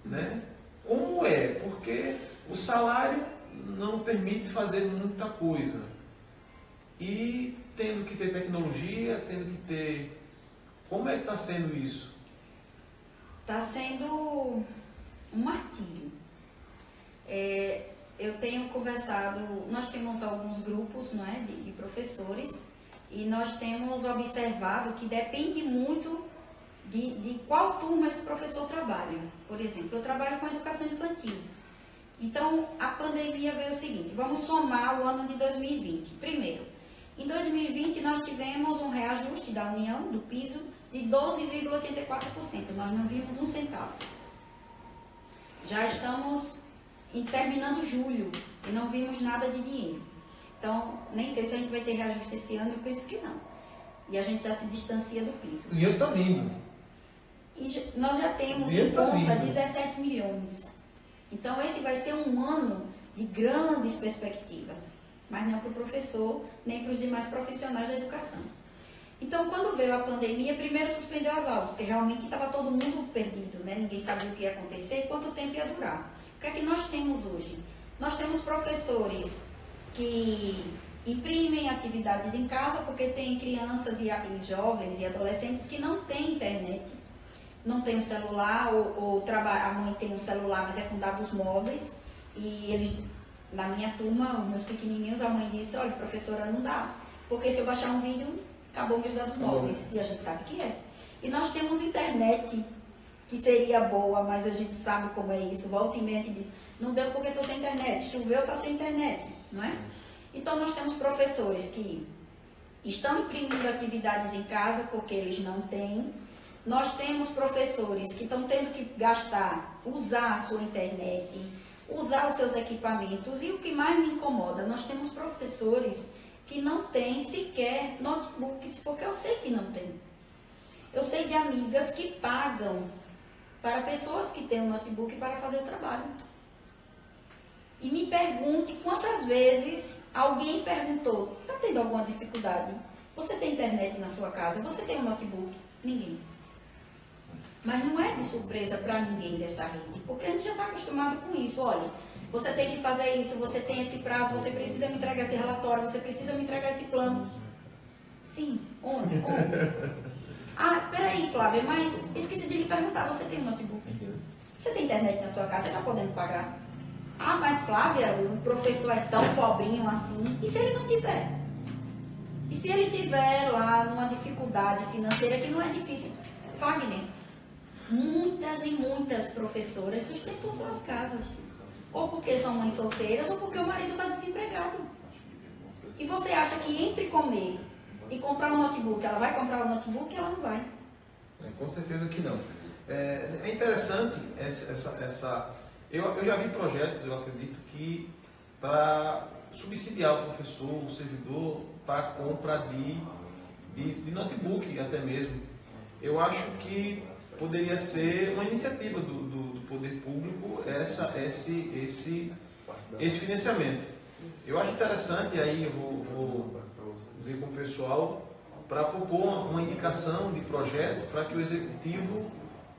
né? Como é? Porque o salário não permite fazer muita coisa. E tendo que ter tecnologia, tendo que ter... Como é que está sendo isso? Está sendo um martírio. Eu tenho conversado, nós temos alguns grupos, não é, de professores, e nós temos observado que depende muito de qual turma esse professor trabalha. Por exemplo, eu trabalho com educação infantil. Então, a pandemia veio o seguinte, vamos somar o ano de 2020. Primeiro, em 2020 nós tivemos um reajuste da União, do piso, de 12,84%. Nós não vimos um centavo. Já estamos terminando julho e não vimos nada de dinheiro. Então, nem sei se a gente vai ter reajuste esse ano, eu penso que não. E a gente já se distancia do piso. O dinheiro está vindo. E nós já temos em conta 17 milhões. Então, esse vai ser um ano de grandes perspectivas, mas não para o professor, nem para os demais profissionais da educação. Então, quando veio a pandemia, primeiro suspendeu as aulas, porque realmente estava todo mundo perdido, né? Ninguém sabia o que ia acontecer e quanto tempo ia durar. O que é que nós temos hoje? Nós temos professores que imprimem atividades em casa, porque tem crianças e jovens e adolescentes que não têm internet, não tem um celular, ou a mãe tem um celular, mas é com dados móveis, e eles, na minha turma, os meus pequenininhos, a mãe disse, olha, professora, não dá, porque se eu baixar um vídeo, acabou meus dados móveis, e a gente sabe que é. E nós temos internet, que seria boa, mas a gente sabe como é isso, volta e meia a gente diz, não deu porque estou sem internet, choveu, está sem internet, não é? Então nós temos professores que estão imprimindo atividades em casa porque eles não têm. Nós temos professores que estão tendo que usar a sua internet, usar os seus equipamentos. E o que mais me incomoda, nós temos professores que não têm sequer notebooks, porque eu sei que não tem. Eu sei de amigas que pagam para pessoas que têm um notebook para fazer o trabalho. E me pergunte quantas vezes alguém perguntou, está tendo alguma dificuldade? Você tem internet na sua casa? Você tem um notebook? Ninguém. Mas não é de surpresa para ninguém dessa rede, porque a gente já está acostumado com isso. Olha, você tem que fazer isso, você tem esse prazo, você precisa me entregar esse relatório, você precisa me entregar esse plano. Sim, onde? Ah, peraí, Flávia, mas esqueci de lhe perguntar, você tem um notebook? Você tem internet na sua casa? Você está podendo pagar? Ah, mas Flávia, o professor é tão pobrinho assim. E se ele não tiver? E se ele tiver lá numa dificuldade financeira que não é difícil? Fagner, muitas e muitas professoras sustentam suas casas. Ou porque são mães solteiras, ou porque o marido está desempregado. E você acha que entre comer e comprar um notebook, ela vai comprar um notebook? Ela não vai. Com certeza que não. É interessante eu já vi projetos, eu acredito, que para subsidiar o professor, o servidor, para a compra de notebook até mesmo. Eu acho que poderia ser uma iniciativa do poder público esse financiamento. Eu acho interessante, e aí eu vou ver com o pessoal, para propor uma indicação de projeto para que o executivo,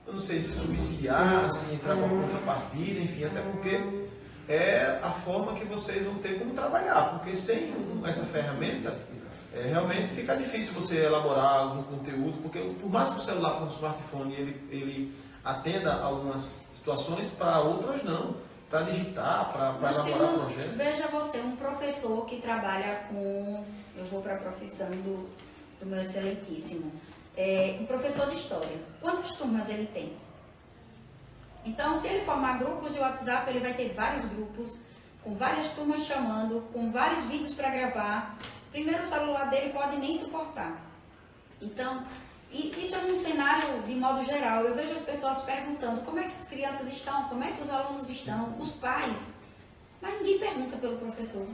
eu não sei se subsidiar, se entrar com uma contrapartida, enfim, até porque é a forma que vocês vão ter como trabalhar, porque sem essa ferramenta, realmente fica difícil você elaborar algum conteúdo, porque por mais que o celular com o smartphone ele atenda a algumas situações, para outras não, para digitar, para elaborar projetos. Veja você, um professor que trabalha com, eu vou para a profissão do meu excelentíssimo, um professor de história, quantas turmas ele tem? Então, se ele formar grupos de WhatsApp, ele vai ter vários grupos, com várias turmas chamando, com vários vídeos para gravar. Primeiro, o celular dele pode nem suportar. Então, isso é um cenário de modo geral. Eu vejo as pessoas perguntando como é que as crianças estão, como é que os alunos estão, os pais. Mas ninguém pergunta pelo professor.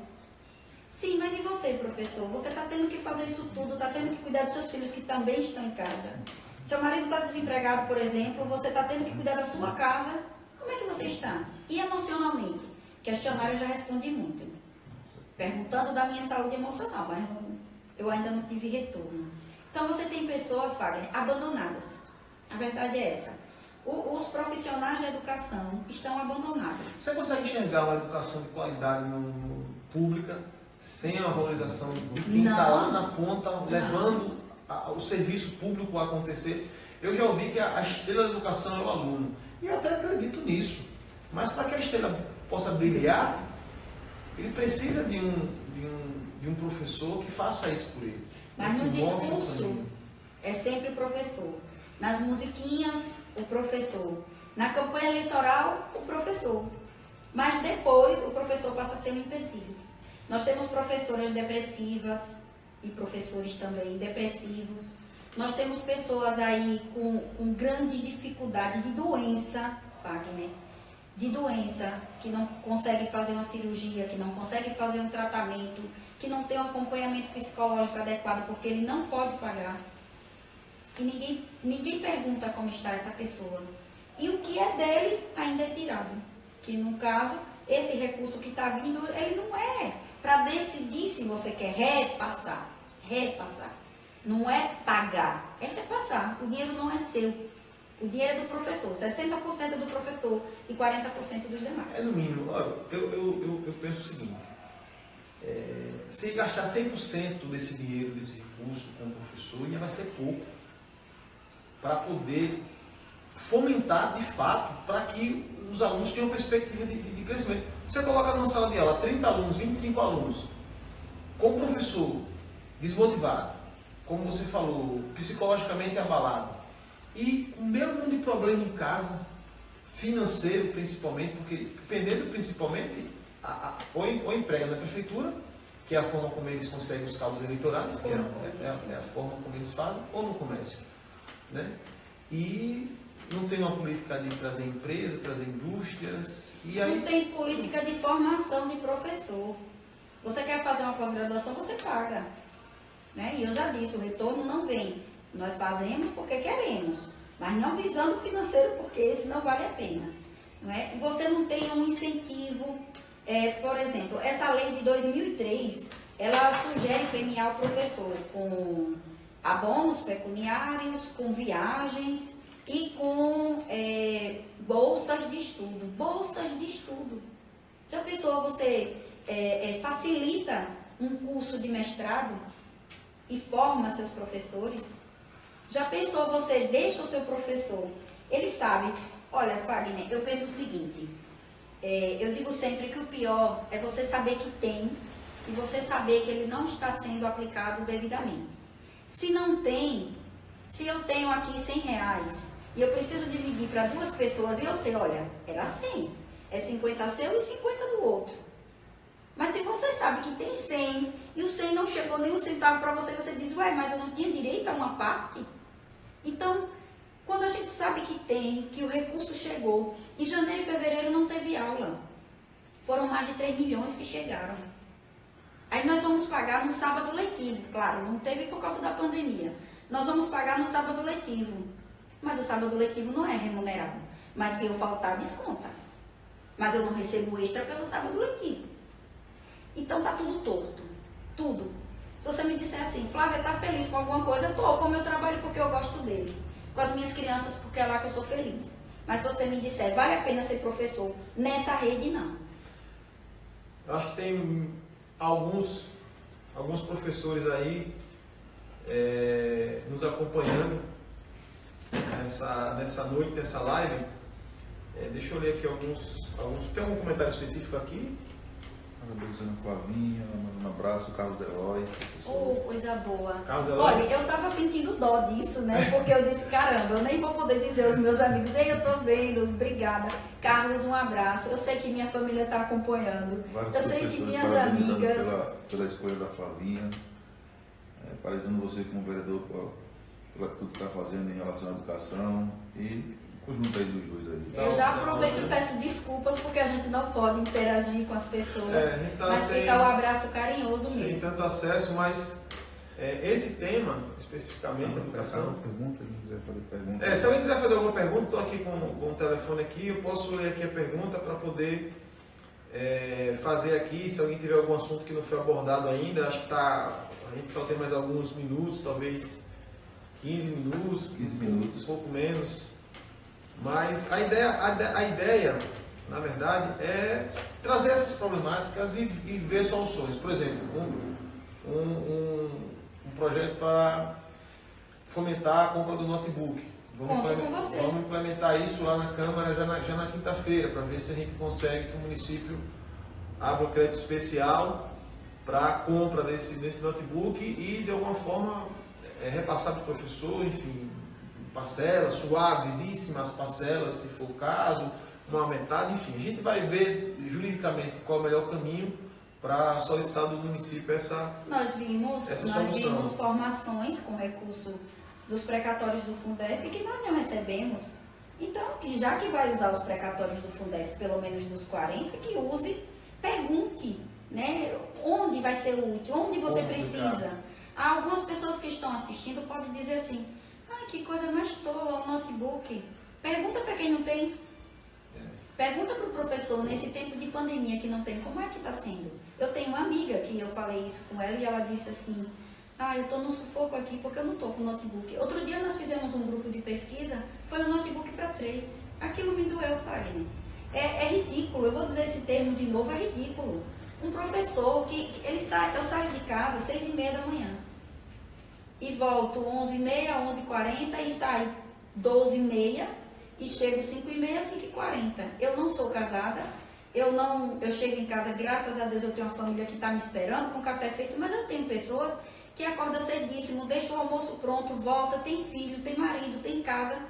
Sim, mas e você, professor? Você está tendo que fazer isso tudo, está tendo que cuidar dos seus filhos que também estão em casa. Seu marido está desempregado, por exemplo, você está tendo que cuidar da sua casa. Como é que você está? E emocionalmente? Questionário eu já respondi muito. Perguntando da minha saúde emocional, mas eu ainda não tive retorno. Então você tem pessoas, Fagner, abandonadas. A verdade é essa. Os profissionais da educação estão abandonados. Você consegue enxergar uma educação de qualidade pública sem a valorização de quem está lá na ponta, levando o serviço público a acontecer? Eu já ouvi que a estrela da educação é o aluno. E eu até acredito nisso. Mas para que a estrela possa brilhar, ele precisa de um professor que faça isso por ele. Mas no discurso é sempre o professor. Nas musiquinhas, o professor. Na campanha eleitoral, o professor. Mas depois, o professor passa a ser um empecilho. Nós temos professoras depressivas e professores também depressivos. Nós temos pessoas aí com grandes dificuldades de doença, Fagner, de doença, que não consegue fazer uma cirurgia, que não consegue fazer um tratamento, que não tem um acompanhamento psicológico adequado porque ele não pode pagar. E ninguém pergunta como está essa pessoa. E o que é dele ainda é tirado. Que no caso, esse recurso que está vindo, ele não é para decidir se você quer repassar. Repassar. Não é pagar, é repassar. O dinheiro não é seu. O dinheiro é do professor. 60% é do professor e 40% dos demais. É no mínimo. Olha, eu penso o seguinte. Se gastar 100% desse dinheiro, desse recurso com o professor, ainda vai ser pouco para poder fomentar de fato para que os alunos tenham perspectiva de crescimento. Você coloca numa sala de aula 30 alunos, 25 alunos, com o professor desmotivado, como você falou, psicologicamente abalado, e com o mesmo de problema em casa, financeiro principalmente, porque dependendo principalmente, ou emprega na prefeitura, que é a forma como eles conseguem os cabos eleitorais, que é a forma como eles fazem, ou no comércio. Né? E não tem uma política de trazer empresas, trazer indústrias. E aí... Não tem política de formação de professor. Você quer fazer uma pós-graduação, você paga. Né? E eu já disse, o retorno não vem. Nós fazemos porque queremos, mas não visando o financeiro, porque esse não vale a pena. Não é? Você não tem um incentivo. Por exemplo, essa lei de 2003, ela sugere premiar o professor com abonos pecuniários, com viagens e com bolsas de estudo. Bolsas de estudo. Já pensou, você facilita um curso de mestrado e forma seus professores? Já pensou, você deixa o seu professor, ele sabe, olha, Fagner, eu penso o seguinte, eu digo sempre que o pior é você saber que tem e você saber que ele não está sendo aplicado devidamente. Se não tem, se eu tenho aqui R$100 e eu preciso dividir para 2 pessoas e eu sei, olha, era 100, é 50 seu e 50 do outro. Mas se você sabe que tem 100 e o 100 não chegou nem um centavo para você, você diz, ué, mas eu não tinha direito a uma parte? Então, quando a gente sabe que tem, que o recurso chegou, em janeiro e fevereiro não teve aula. Foram mais de 3 milhões que chegaram. Aí nós vamos pagar no sábado letivo, claro, não teve por causa da pandemia. Nós vamos pagar no sábado letivo. Mas o sábado letivo não é remunerado. Mas se eu faltar, desconta. Mas eu não recebo extra pelo sábado letivo. Então tá tudo torto. Tudo. Se você me disser assim, Flávia, tá feliz com alguma coisa? Eu tô com o meu trabalho porque eu gosto dele. Com as minhas crianças porque é lá que eu sou feliz. Mas se você me disser, vale a pena ser professor nessa rede, não. Eu acho que tem alguns professores aí nos acompanhando nessa noite, nessa live. Deixa eu ler aqui alguns. Tem algum comentário específico aqui? Agradecendo a Flavinha, mandando um abraço, Carlos Eloy. Oh, coisa boa. Carlos Eloy. Olha, eu tava sentindo dó disso, né? Porque eu disse, caramba, eu nem vou poder dizer aos meus amigos, ei, eu tô vendo, obrigada. Carlos, um abraço. Eu sei que minha família tá acompanhando. Eu sei que minhas amigas... Pela escolha da Flavinha, parabenizando você como vereador pela tudo que está fazendo em relação à educação e Junta aí dos dois aí. Eu já aproveito e peço desculpas porque a gente não pode interagir com as pessoas, a gente tá mas fica o abraço carinhoso sem mesmo. tanto acesso, mas esse tema, especificamente, a educação... Pergunta, quem quiser fazer pergunta. Se alguém quiser fazer alguma pergunta, estou aqui com o telefone aqui, eu posso ler aqui a pergunta para poder fazer aqui, se alguém tiver algum assunto que não foi abordado ainda, acho que a gente só tem mais alguns minutos, talvez 15 minutos, um pouco menos, mas a ideia, na verdade, é trazer essas problemáticas e ver soluções. Por exemplo, um projeto para fomentar a compra do notebook. Vamos implementar isso lá na Câmara já na quinta-feira, para ver se a gente consegue que o município abra um crédito especial para a compra desse notebook e, de alguma forma, repassar para o professor, enfim, parcelas, suavíssimas parcelas, se for o caso, uma metade, enfim. A gente vai ver juridicamente qual é o melhor caminho para solicitar do município essa solução. Nós vimos formações com recurso dos precatórios do Fundef que nós não recebemos. Então, já que vai usar os precatórios do Fundef, pelo menos dos 40, que use, pergunte, né? Onde vai ser útil, onde você precisa. Algumas pessoas que estão assistindo podem dizer assim, que coisa mais tola, um notebook. Pergunta para quem não tem. Pergunta para o professor, nesse tempo de pandemia que não tem, como é que está sendo? Eu tenho uma amiga que eu falei isso com ela e ela disse assim, eu estou no sufoco aqui porque eu não estou com notebook. Outro dia nós fizemos um grupo de pesquisa, foi um notebook para 3. Aquilo me doeu, Fagner. É ridículo, eu vou dizer esse termo de novo, é ridículo. Um professor eu saio de casa às 6h30 da manhã e volto 11h30, 11h40 e saio 12h30 e chego 5h30, 5h40. Eu não sou casada, eu chego em casa, graças a Deus eu tenho uma família que está me esperando com café feito, mas eu tenho pessoas que acordam cedíssimo, deixam o almoço pronto, volta, tem filho, tem marido, tem casa,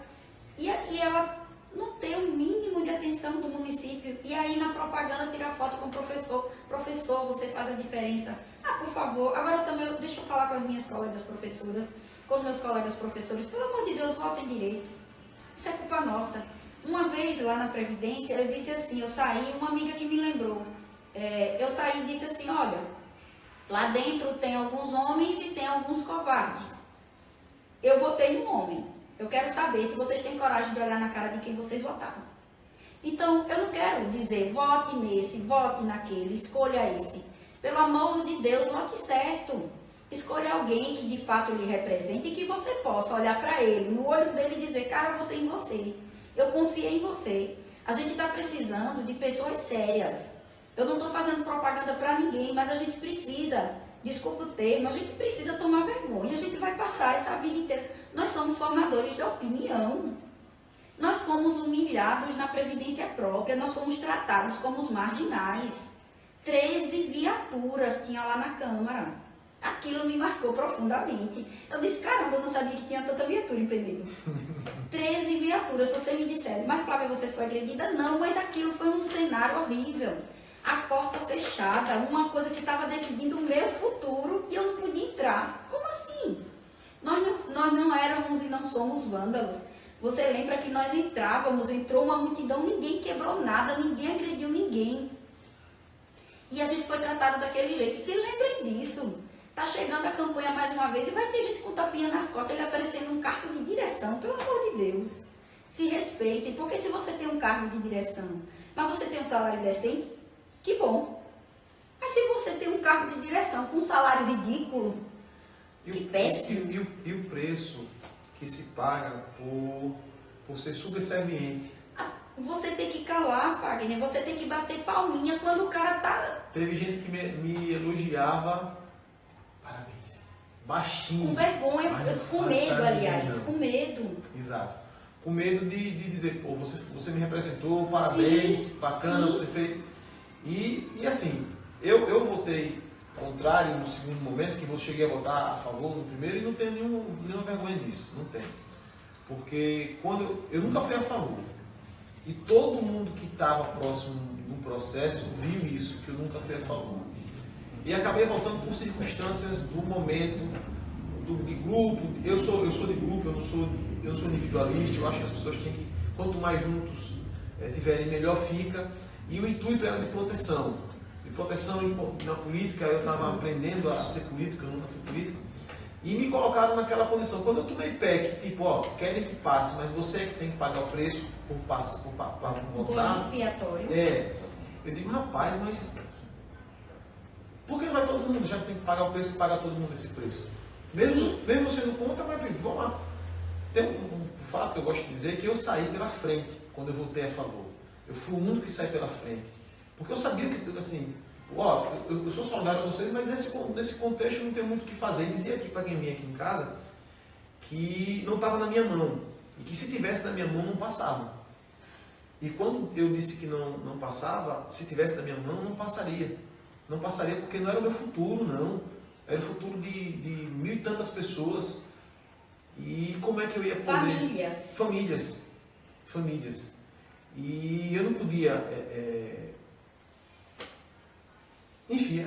e ela não tem o mínimo de atenção do município, e aí na propaganda tira foto com o professor, você faz a diferença. Por favor, agora também, deixa eu falar com as minhas colegas professoras, com os meus colegas professores, pelo amor de Deus, votem direito. Isso é culpa nossa. Uma vez lá na Previdência, eu disse assim, eu saí, uma amiga que me lembrou, eu saí e disse assim, olha, lá dentro tem alguns homens e tem alguns covardes. Eu votei no homem. Eu quero saber se vocês têm coragem de olhar na cara de quem vocês votaram. Então, eu não quero dizer, vote nesse, vote naquele, escolha esse. Pelo amor de Deus, vote certo. Escolha alguém que de fato lhe represente e que você possa olhar para ele, no olho dele e dizer, cara, eu votei em você. Eu confiei em você. A gente está precisando de pessoas sérias. Eu não estou fazendo propaganda para ninguém, mas a gente precisa, desculpa o termo, a gente precisa tomar vergonha. A gente vai passar essa vida inteira. Nós somos formadores de opinião. Nós fomos humilhados na previdência própria, nós fomos tratados como os marginais. 13 viaturas tinha lá na Câmara. Aquilo me marcou profundamente. Eu disse, caramba, eu não sabia que tinha tanta viatura em Penedo. 13 viaturas, se você me disser, mas Flávia, você foi agredida? Não, mas aquilo foi um cenário horrível. A porta fechada, uma coisa que estava decidindo o meu futuro e eu não podia entrar. Como assim? Nós não éramos e não somos vândalos. Você lembra que nós entrou uma multidão, ninguém quebrou nada, ninguém agrediu ninguém. E a gente foi tratado daquele jeito. Se lembrem disso. Está chegando a campanha mais uma vez e vai ter gente com tapinha nas costas, ele oferecendo um cargo de direção. Pelo amor de Deus, se respeitem, porque se você tem um cargo de direção, mas você tem um salário decente, que bom. Mas se você tem um cargo de direção com um salário ridículo, que péssimo. E o preço que se paga por ser subserviente. Você tem que calar, Fagner, você tem que bater palminha quando o cara tá... Teve gente que me elogiava, parabéns, baixinho. Com vergonha, com medo, aliás, com medo. Exato. Com medo de dizer, pô, você me representou, parabéns, sim, bacana, sim. Você fez. E assim, eu votei contrário no segundo momento, que eu cheguei a votar a favor no primeiro e não tenho nenhuma vergonha disso, não tenho. Porque eu nunca fui a favor. E todo mundo que estava próximo do processo viu isso, que eu nunca fui a favor. E acabei voltando por circunstâncias do momento, de grupo. Eu sou de grupo, eu não sou individualista. Eu acho que as pessoas têm que quanto mais juntos tiverem, melhor fica. E o intuito era de proteção. De proteção na política, eu estava aprendendo a ser político, eu nunca fui político. E me colocaram naquela condição. Quando eu tomei PEC, tipo, ó, querem que passe, mas você é que tem que pagar o preço por votar. Bolo expiatório. Eu digo, rapaz, mas por que não vai todo mundo, já que tem que pagar o preço, pagar todo mundo esse preço? Mesmo sendo contra, mas vamos lá. Tem um fato que eu gosto de dizer, que eu saí pela frente quando eu votei a favor. Eu fui o único que saí pela frente. Porque eu sabia que, assim, ó, eu sou saudável com vocês, mas nesse contexto não tem muito o que fazer. E dizia aqui para quem vinha aqui em casa que não estava na minha mão. E que se tivesse na minha mão, não passava. E quando eu disse que não passava, se tivesse na minha mão, não passaria. Não passaria porque não era o meu futuro, não. Era o futuro de mil e tantas pessoas. E como é que eu ia poder... Famílias. E eu não podia... Enfim,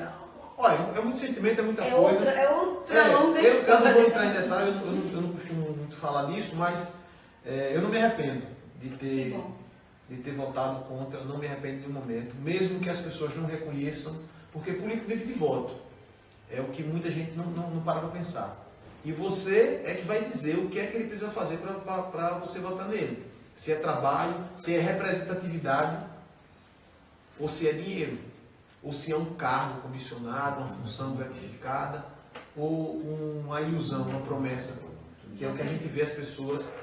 olha, é muito sentimento, é muita coisa. Outra longa história. Eu não vou entrar em detalhe, eu não costumo muito falar disso, mas eu não me arrependo de ter votado contra, eu não me arrependo de um momento, mesmo que as pessoas não reconheçam, porque político vive de voto. É o que muita gente não para para pensar. E você é que vai dizer o que é que ele precisa fazer para você votar nele. Se é trabalho, se é representatividade, ou se é dinheiro. Ou se é um cargo comissionado, uma função gratificada, ou uma ilusão, uma promessa, que é o que a gente vê as pessoas,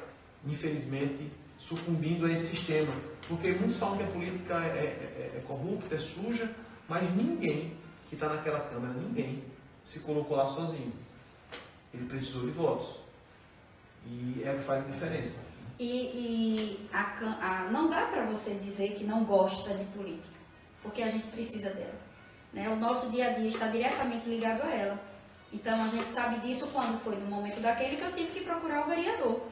infelizmente, sucumbindo a esse sistema. Porque muitos falam que a política é corrupta, é suja, mas ninguém que está naquela Câmara, ninguém se colocou lá sozinho. Ele precisou de votos. E é o que faz a diferença. Não dá para você dizer que não gosta de política, porque a gente precisa dela. Né? O nosso dia a dia está diretamente ligado a ela. Então a gente sabe disso quando foi no momento daquele que eu tive que procurar o vereador.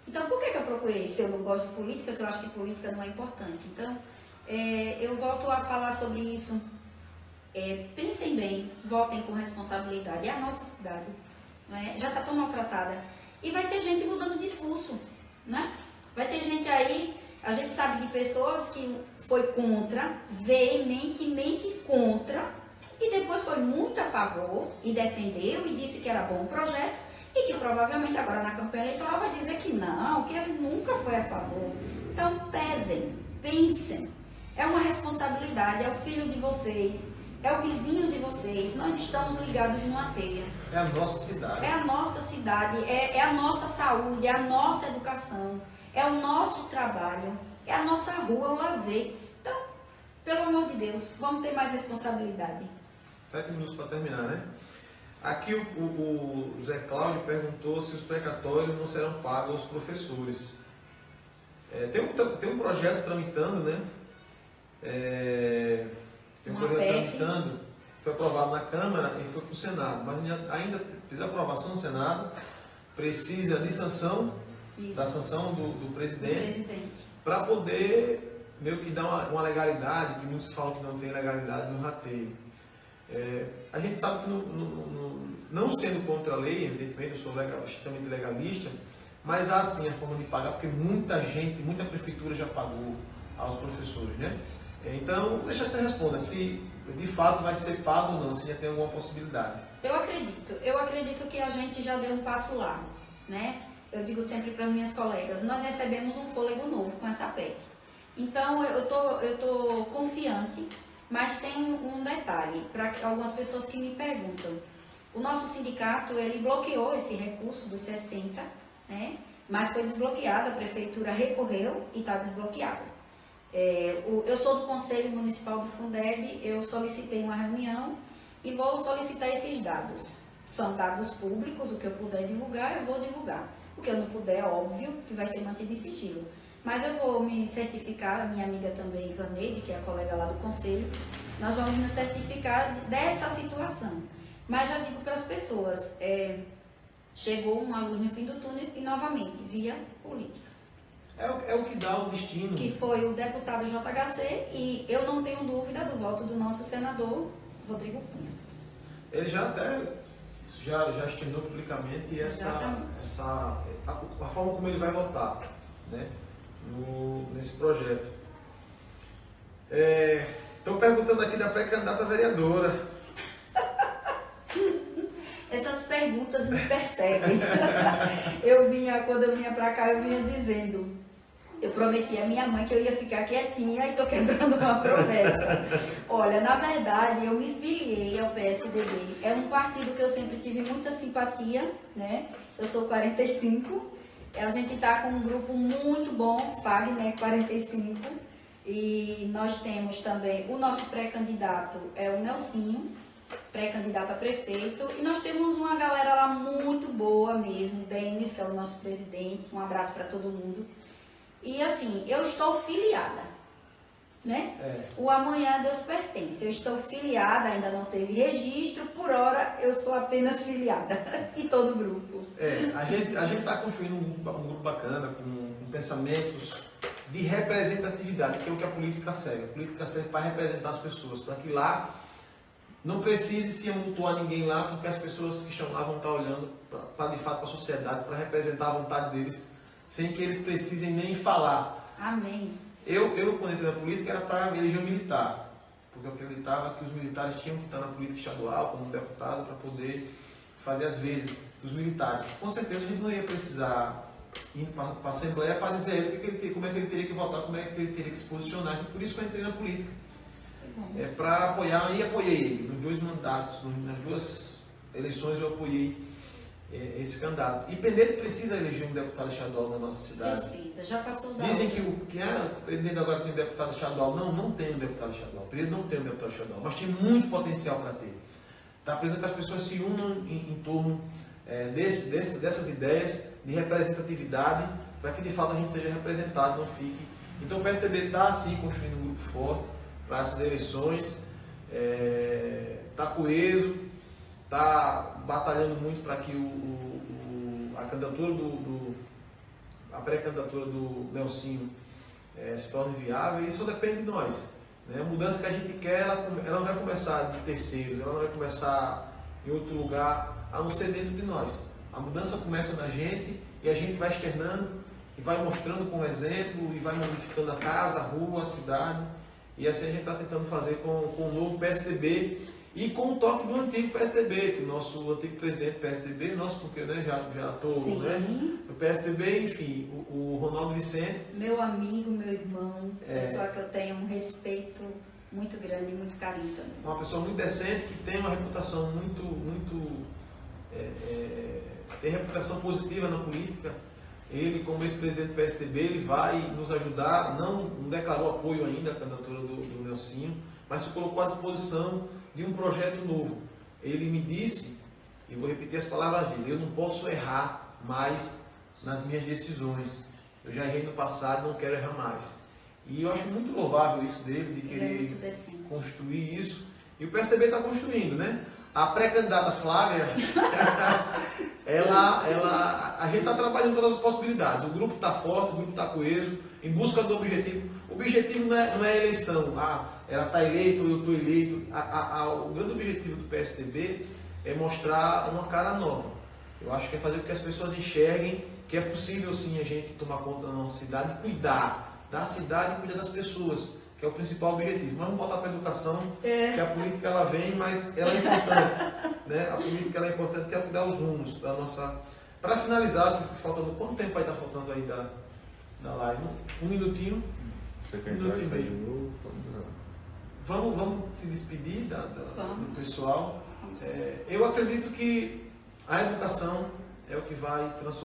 Então por que eu procurei? Se eu não gosto de política, se eu acho que política não é importante. Então eu volto a falar sobre isso. Pensem bem, votem com responsabilidade. É a nossa cidade. Né? Já está tão maltratada. E vai ter gente mudando o discurso. Né? Vai ter gente aí, a gente sabe de pessoas que foi contra, veementemente contra, e depois foi muito a favor e defendeu e disse que era bom o projeto, e que provavelmente agora na campanha eleitoral vai dizer que não, que ele nunca foi a favor. Então pesem, pensem, é uma responsabilidade, é o filho de vocês, é o vizinho de vocês, nós estamos ligados numa teia. É a nossa cidade. É a nossa cidade, é a nossa saúde, é a nossa educação, é o nosso trabalho, é a nossa rua, o lazer. Então, pelo amor de Deus, vamos ter mais responsabilidade. 7 minutos para terminar, né? Aqui o Zé Cláudio perguntou se os precatórios não serão pagos aos professores. Tem um projeto tramitando, né? Tem um projeto tramitando, foi aprovado na Câmara e foi para o Senado, mas ainda precisa de aprovação no Senado, precisa de sanção, da sanção do presidente, para poder meio que dar uma legalidade, que muitos falam que não tem legalidade no rateio. A gente sabe que não sendo contra a lei, evidentemente eu sou extremamente legalista, mas há sim a forma de pagar, porque muita gente, muita prefeitura já pagou aos professores, né? Então, vou deixar que você responda se de fato vai ser pago ou não, se já tem alguma possibilidade. Eu acredito que a gente já deu um passo largo, né? Eu digo sempre para as minhas colegas, nós recebemos um fôlego novo com essa PEC. Então, eu tô confiante, mas tem um detalhe para algumas pessoas que me perguntam. O nosso sindicato, ele bloqueou esse recurso dos 60, né? Mas foi desbloqueado, a prefeitura recorreu e está desbloqueado. Eu sou do Conselho Municipal do Fundeb, eu solicitei uma reunião e vou solicitar esses dados. São dados públicos, o que eu puder divulgar, eu vou divulgar. O que eu não puder, óbvio, que vai ser mantido em sigilo. Mas eu vou me certificar, a minha amiga também, Ivaneide, que é a colega lá do Conselho, nós vamos nos certificar dessa situação. Mas já digo para as pessoas, chegou uma luz no fim do túnel e novamente, via política. É o que dá o destino. Que foi o deputado JHC e eu não tenho dúvida do voto do nosso senador Rodrigo Cunha. Ele já até estimou publicamente a forma como ele vai votar, né? nesse projeto. Estão perguntando aqui da pré-candidata vereadora. Essas perguntas me perseguem. Quando eu vinha para cá, eu vinha dizendo, eu prometi à minha mãe que eu ia ficar quietinha e estou quebrando uma promessa. Olha, na verdade, eu me filiei ao PSDB. É um partido que eu sempre tive muita simpatia, né? Eu sou 45, a gente está com um grupo muito bom, Fagner 45, e nós temos também o nosso pré-candidato, é o Nelsinho, pré-candidato a prefeito, e nós temos uma galera lá muito boa mesmo, Denis, que é o nosso presidente, um abraço para todo mundo. E assim, eu estou filiada, né? O amanhã a Deus pertence, eu estou filiada, ainda não teve registro, por hora eu sou apenas filiada, e todo o grupo. A gente está construindo um grupo bacana, com pensamentos de representatividade, que é o que a política serve. A política serve para representar as pessoas, para que lá não precise se amontoar ninguém lá, porque as pessoas que estão lá vão estar olhando para de fato para a sociedade, para representar a vontade deles, sem que eles precisem nem falar. Amém. Eu quando entrei na política, era para eleger um militar, porque eu acreditava que os militares tinham que estar na política estadual, como deputado, para poder fazer as vezes dos militares. Com certeza a gente não ia precisar ir para a Assembleia para dizer a ele como é que ele teria que votar, como é que ele teria que se posicionar. Por isso que eu entrei na política. Para apoiar, e apoiei ele nos 2 mandatos, nas 2 eleições eu apoiei esse candidato. E Penedo precisa eleger um deputado estadual na nossa cidade. Precisa, já passou da Dizem que o Penedo agora tem deputado estadual. Não tem um deputado estadual. Penedo não tem um deputado estadual, mas tem muito potencial para ter. Está precisando que as pessoas se unam em torno dessas ideias de representatividade, para que de fato a gente seja representado, não fique. Então o PSDB está assim construindo um grupo forte para essas eleições, está coeso, está batalhando muito para que a candidatura a pré-candidatura do Nelsinho se torne viável, e isso depende de nós. Né? A mudança que a gente quer, ela não vai começar de terceiros, ela não vai começar em outro lugar, a não ser dentro de nós. A mudança começa na gente, e a gente vai externando e vai mostrando com exemplo, e vai modificando a casa, a rua, a cidade. E assim a gente está tentando fazer com o novo PSDB e com o toque do antigo PSDB, que o nosso antigo presidente do PSDB, nosso, porque já estou, né? O PSDB, enfim, o Ronaldo Vicente. Meu amigo, meu irmão, pessoa que eu tenho um respeito muito grande e muito carinho também. Uma pessoa muito decente, que tem uma reputação tem reputação positiva na política. Ele, como ex-presidente do PSDB, ele vai nos ajudar, não declarou apoio ainda à candidatura do Nelsinho, mas se colocou à disposição de um projeto novo. Ele me disse, e vou repetir as palavras dele, eu não posso errar mais nas minhas decisões. Eu já errei no passado, não quero errar mais. E eu acho muito louvável isso dele, de querer construir isso. E o PSDB está construindo, né? A pré-candidata Flávia, a gente está trabalhando todas as possibilidades. O grupo está forte, o grupo está coeso, em busca do objetivo. O objetivo não é a eleição, ela está eleita ou eu estou eleito. O grande objetivo do PSDB é mostrar uma cara nova. Eu acho que é fazer com que as pessoas enxerguem que é possível sim a gente tomar conta da nossa cidade, cuidar da cidade e cuidar das pessoas, que é o principal objetivo. Mas vamos voltar para a educação, que a política ela vem, mas ela é importante. Né? A política ela é importante, que é cuidar os rumos da nossa... Para finalizar, quanto tempo aí está faltando aí da live? Um minutinho? Você quer entrar e sair do grupo? Vamos se despedir do pessoal. Eu acredito que a educação é o que vai transformar